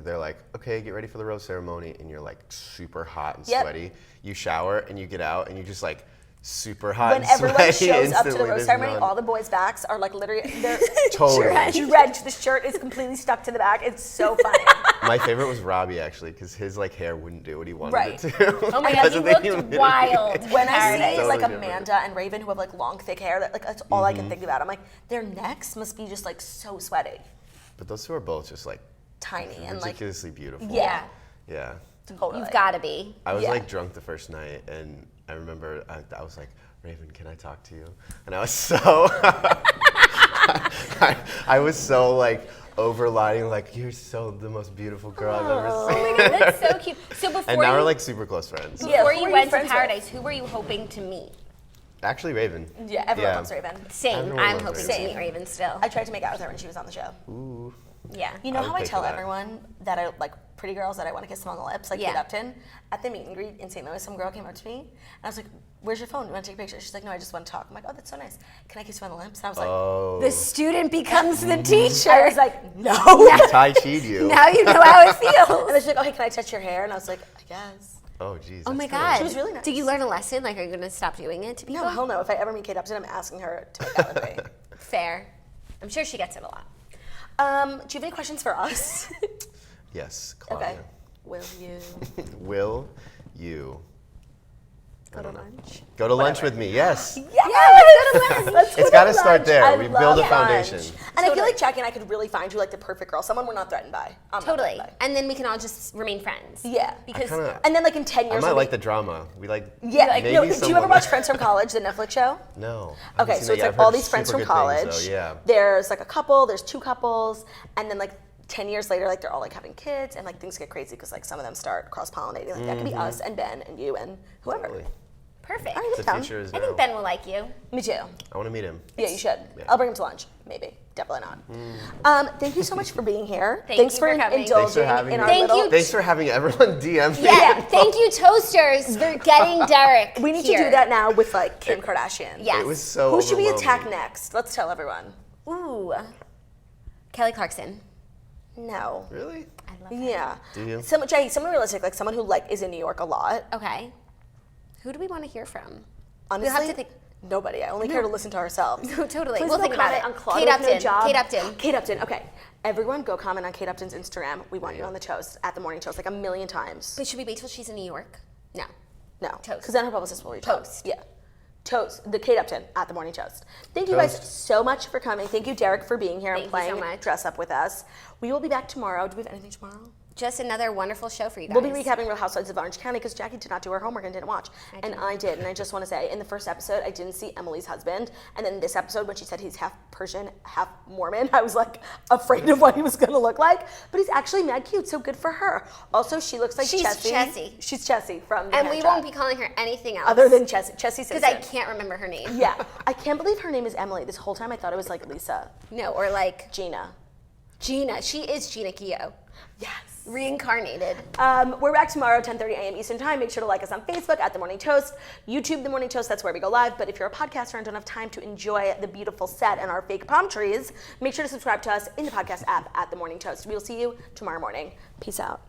[SPEAKER 3] they're like, okay, get ready for the rose ceremony, and you're like super hot and
[SPEAKER 1] Yep.
[SPEAKER 3] sweaty. You shower and you get out and you just like super hot
[SPEAKER 1] when
[SPEAKER 3] and
[SPEAKER 1] everyone
[SPEAKER 3] sweaty
[SPEAKER 1] shows up to the
[SPEAKER 3] instantly.
[SPEAKER 1] rose
[SPEAKER 3] There's
[SPEAKER 1] ceremony,
[SPEAKER 3] none.
[SPEAKER 1] all the boys' backs are like literally they're
[SPEAKER 3] Totally.
[SPEAKER 1] drenched. The shirt is completely stuck to the back. It's so funny.
[SPEAKER 3] My favorite was Robbie actually, because his like hair wouldn't do what he wanted
[SPEAKER 1] Right.
[SPEAKER 3] it to.
[SPEAKER 2] Oh my God,
[SPEAKER 3] Because
[SPEAKER 2] you
[SPEAKER 3] of the
[SPEAKER 2] looked
[SPEAKER 3] humidity.
[SPEAKER 2] wild.
[SPEAKER 1] When I
[SPEAKER 2] Paradise.
[SPEAKER 1] see like
[SPEAKER 3] Totally
[SPEAKER 1] Amanda and Raven who have like long, thick hair, that like that's all I can think about. I'm like, their necks must be just like so sweaty,
[SPEAKER 3] But those two are both just like
[SPEAKER 1] tiny, and like
[SPEAKER 3] ridiculously beautiful.
[SPEAKER 1] yeah,
[SPEAKER 3] Yeah.
[SPEAKER 1] totally.
[SPEAKER 2] You've got to be.
[SPEAKER 3] I was
[SPEAKER 1] Yeah.
[SPEAKER 3] like drunk the first night, and I remember I was like, Raven, can I talk to you? And I was so, I was so like overlining, like you're so the most beautiful girl I've ever
[SPEAKER 2] Oh
[SPEAKER 3] seen.
[SPEAKER 2] my God, that's so cute. So before
[SPEAKER 3] And now
[SPEAKER 2] you,
[SPEAKER 3] we're like super close friends.
[SPEAKER 1] Yeah.
[SPEAKER 2] before
[SPEAKER 1] who
[SPEAKER 2] you
[SPEAKER 1] were you
[SPEAKER 2] went to
[SPEAKER 1] friends with?
[SPEAKER 2] Paradise, who were you hoping to meet?
[SPEAKER 3] Actually, Raven.
[SPEAKER 1] Yeah, everyone
[SPEAKER 3] Yeah.
[SPEAKER 1] loves Raven.
[SPEAKER 2] Same.
[SPEAKER 3] Everyone
[SPEAKER 2] I'm
[SPEAKER 3] loves
[SPEAKER 2] hoping
[SPEAKER 3] Raven.
[SPEAKER 2] to meet Raven still.
[SPEAKER 1] I tried to make out with her when she was on the show.
[SPEAKER 3] Ooh.
[SPEAKER 2] Yeah.
[SPEAKER 1] You know
[SPEAKER 3] I would
[SPEAKER 1] how I
[SPEAKER 3] pay for
[SPEAKER 1] tell
[SPEAKER 3] that.
[SPEAKER 1] everyone that I like pretty girls that I want to kiss them on the lips, like
[SPEAKER 2] Yeah.
[SPEAKER 1] Kate Upton? At the meet and greet in St. Louis, some girl came up to me and I was like, "Where's your phone? You want to take a picture?" She's like, "No, I just want to talk." I'm like, "Oh, that's so nice. Can I kiss you on the lips?" And I was like,
[SPEAKER 3] Oh.
[SPEAKER 2] The student becomes the teacher.
[SPEAKER 1] I was like, "No."
[SPEAKER 3] Tai Chi'd you.
[SPEAKER 2] Now you know how it feels.
[SPEAKER 1] And then she's like, "Oh, hey, can I touch your hair?" And I was like, "I guess."
[SPEAKER 3] Oh, geez.
[SPEAKER 2] Oh my
[SPEAKER 3] that's cool.
[SPEAKER 2] God.
[SPEAKER 1] She was really nice.
[SPEAKER 2] Did you learn a lesson? Like, are you going to stop doing it to people?
[SPEAKER 1] No, hell no. If I ever meet Kate Upton, I'm asking her to make out with me.
[SPEAKER 2] Fair. I'm sure she gets it a lot.
[SPEAKER 1] Do you have any questions for us?
[SPEAKER 3] Yes, Claudia.
[SPEAKER 1] Okay. Will you?
[SPEAKER 3] Will you
[SPEAKER 1] Go to lunch.
[SPEAKER 3] Go to lunch with me, yes.
[SPEAKER 1] Yes!
[SPEAKER 3] It's got to start there.
[SPEAKER 1] I
[SPEAKER 3] We build a
[SPEAKER 1] love
[SPEAKER 3] foundation.
[SPEAKER 1] lunch. And I feel like Jackie and I could really find you like the perfect girl, someone we're not threatened by. I'm not
[SPEAKER 2] Totally.
[SPEAKER 1] threatened by.
[SPEAKER 2] And then we can all just remain friends.
[SPEAKER 1] Yeah.
[SPEAKER 2] Because
[SPEAKER 1] And then like in 10
[SPEAKER 3] I
[SPEAKER 1] years.
[SPEAKER 3] might like the drama. We like.
[SPEAKER 1] Yeah.
[SPEAKER 3] maybe
[SPEAKER 1] No, do you ever
[SPEAKER 3] someone-
[SPEAKER 1] watch Friends from College, the Netflix show?
[SPEAKER 3] No.
[SPEAKER 1] Okay, so it's like all these friends from college.
[SPEAKER 3] Yeah.
[SPEAKER 1] There's like a couple, there's two couples, and then like 10 years later, like they're all like having kids, and like things get crazy because like some of them start cross-pollinating. Like that could be us and Ben and you and whoever.
[SPEAKER 3] Totally.
[SPEAKER 2] perfect.
[SPEAKER 1] All right,
[SPEAKER 3] The
[SPEAKER 1] down.
[SPEAKER 3] future is
[SPEAKER 2] I
[SPEAKER 3] now.
[SPEAKER 2] think Ben will like you.
[SPEAKER 1] Me too.
[SPEAKER 3] I want to meet him.
[SPEAKER 1] Yeah, you should.
[SPEAKER 3] Yeah.
[SPEAKER 1] I'll bring him to lunch. Maybe. Definitely not. Thank you so much for being here.
[SPEAKER 2] Thanks for coming.
[SPEAKER 3] Thanks for
[SPEAKER 1] indulging
[SPEAKER 3] having
[SPEAKER 1] in
[SPEAKER 3] me.
[SPEAKER 1] our
[SPEAKER 2] Thank
[SPEAKER 1] little.
[SPEAKER 2] you.
[SPEAKER 3] Thanks for having everyone DM me.
[SPEAKER 2] Yeah, thank you, Toasters, for getting Derek.
[SPEAKER 1] We need
[SPEAKER 2] here.
[SPEAKER 1] to do that now with like Kim Kardashian.
[SPEAKER 2] Yes.
[SPEAKER 3] It was so
[SPEAKER 1] Who should we
[SPEAKER 3] overwhelming.
[SPEAKER 1] attack next? Let's tell everyone.
[SPEAKER 2] Ooh. Kelly Clarkson.
[SPEAKER 1] No.
[SPEAKER 3] Really?
[SPEAKER 2] I love her.
[SPEAKER 1] Yeah.
[SPEAKER 3] Do you?
[SPEAKER 1] Someone realistic, like someone who like is in New York a lot.
[SPEAKER 2] Okay. Who do we want to hear from?
[SPEAKER 1] Honestly,
[SPEAKER 2] We'll have to think.
[SPEAKER 1] nobody. I only care to listen to ourselves.
[SPEAKER 2] No, totally.
[SPEAKER 1] Please
[SPEAKER 2] We'll
[SPEAKER 1] go
[SPEAKER 2] think about
[SPEAKER 1] comment
[SPEAKER 2] it.
[SPEAKER 1] on Claudia
[SPEAKER 2] Kate
[SPEAKER 1] with no
[SPEAKER 2] Upton.
[SPEAKER 1] job.
[SPEAKER 2] Kate Upton.
[SPEAKER 1] Kate Upton. Okay. Everyone go comment on Kate Upton's Instagram. We want you on the toast at the morning toast like a million times.
[SPEAKER 2] But should we wait till she's in New York? No.
[SPEAKER 1] No.
[SPEAKER 2] Toast.
[SPEAKER 1] Because then her publicist will reach out.
[SPEAKER 2] Toast.
[SPEAKER 1] Yeah. Toast. The Kate Upton at the morning toast. Thank you guys
[SPEAKER 3] Toast.
[SPEAKER 1] so much for coming. Thank you, Derek, for being here and
[SPEAKER 2] Thank you so
[SPEAKER 1] playing
[SPEAKER 2] much.
[SPEAKER 1] dress up with us. We will be back tomorrow. Do we have anything tomorrow?
[SPEAKER 2] Just another wonderful show for you guys.
[SPEAKER 1] We'll be recapping Real Housewives of Orange County because Jackie did not do her homework and didn't watch. And
[SPEAKER 2] did.
[SPEAKER 1] I did. And I just want to say, in the first episode, I didn't see Emily's husband. And then this episode, when she said he's half Persian, half Mormon, I was like afraid of what he was going to look like. But he's actually mad cute, so good for her. Also, she looks like
[SPEAKER 2] She's
[SPEAKER 1] Chessie.
[SPEAKER 2] Chessie.
[SPEAKER 1] She's Chessie from the
[SPEAKER 2] And we
[SPEAKER 1] Hand
[SPEAKER 2] won't
[SPEAKER 1] Job.
[SPEAKER 2] be calling her anything else.
[SPEAKER 1] Other than Chessie. Chessie
[SPEAKER 2] Because
[SPEAKER 1] Simpson.
[SPEAKER 2] I can't remember her name.
[SPEAKER 1] Yeah. I can't believe her name is Emily. This whole time I thought it was like Lisa.
[SPEAKER 2] No, or like
[SPEAKER 1] Gina.
[SPEAKER 2] Gina. She is Gina Keogh.
[SPEAKER 1] Yes.
[SPEAKER 2] Reincarnated.
[SPEAKER 1] We're back tomorrow, 10:30 a.m. Eastern Time. Make sure to like us on Facebook at The Morning Toast, YouTube The Morning Toast. That's where we go live. But if you're a podcaster and don't have time to enjoy the beautiful set and our fake palm trees, make sure to subscribe to us in the podcast app at The Morning Toast. We'll see you tomorrow morning. Peace out.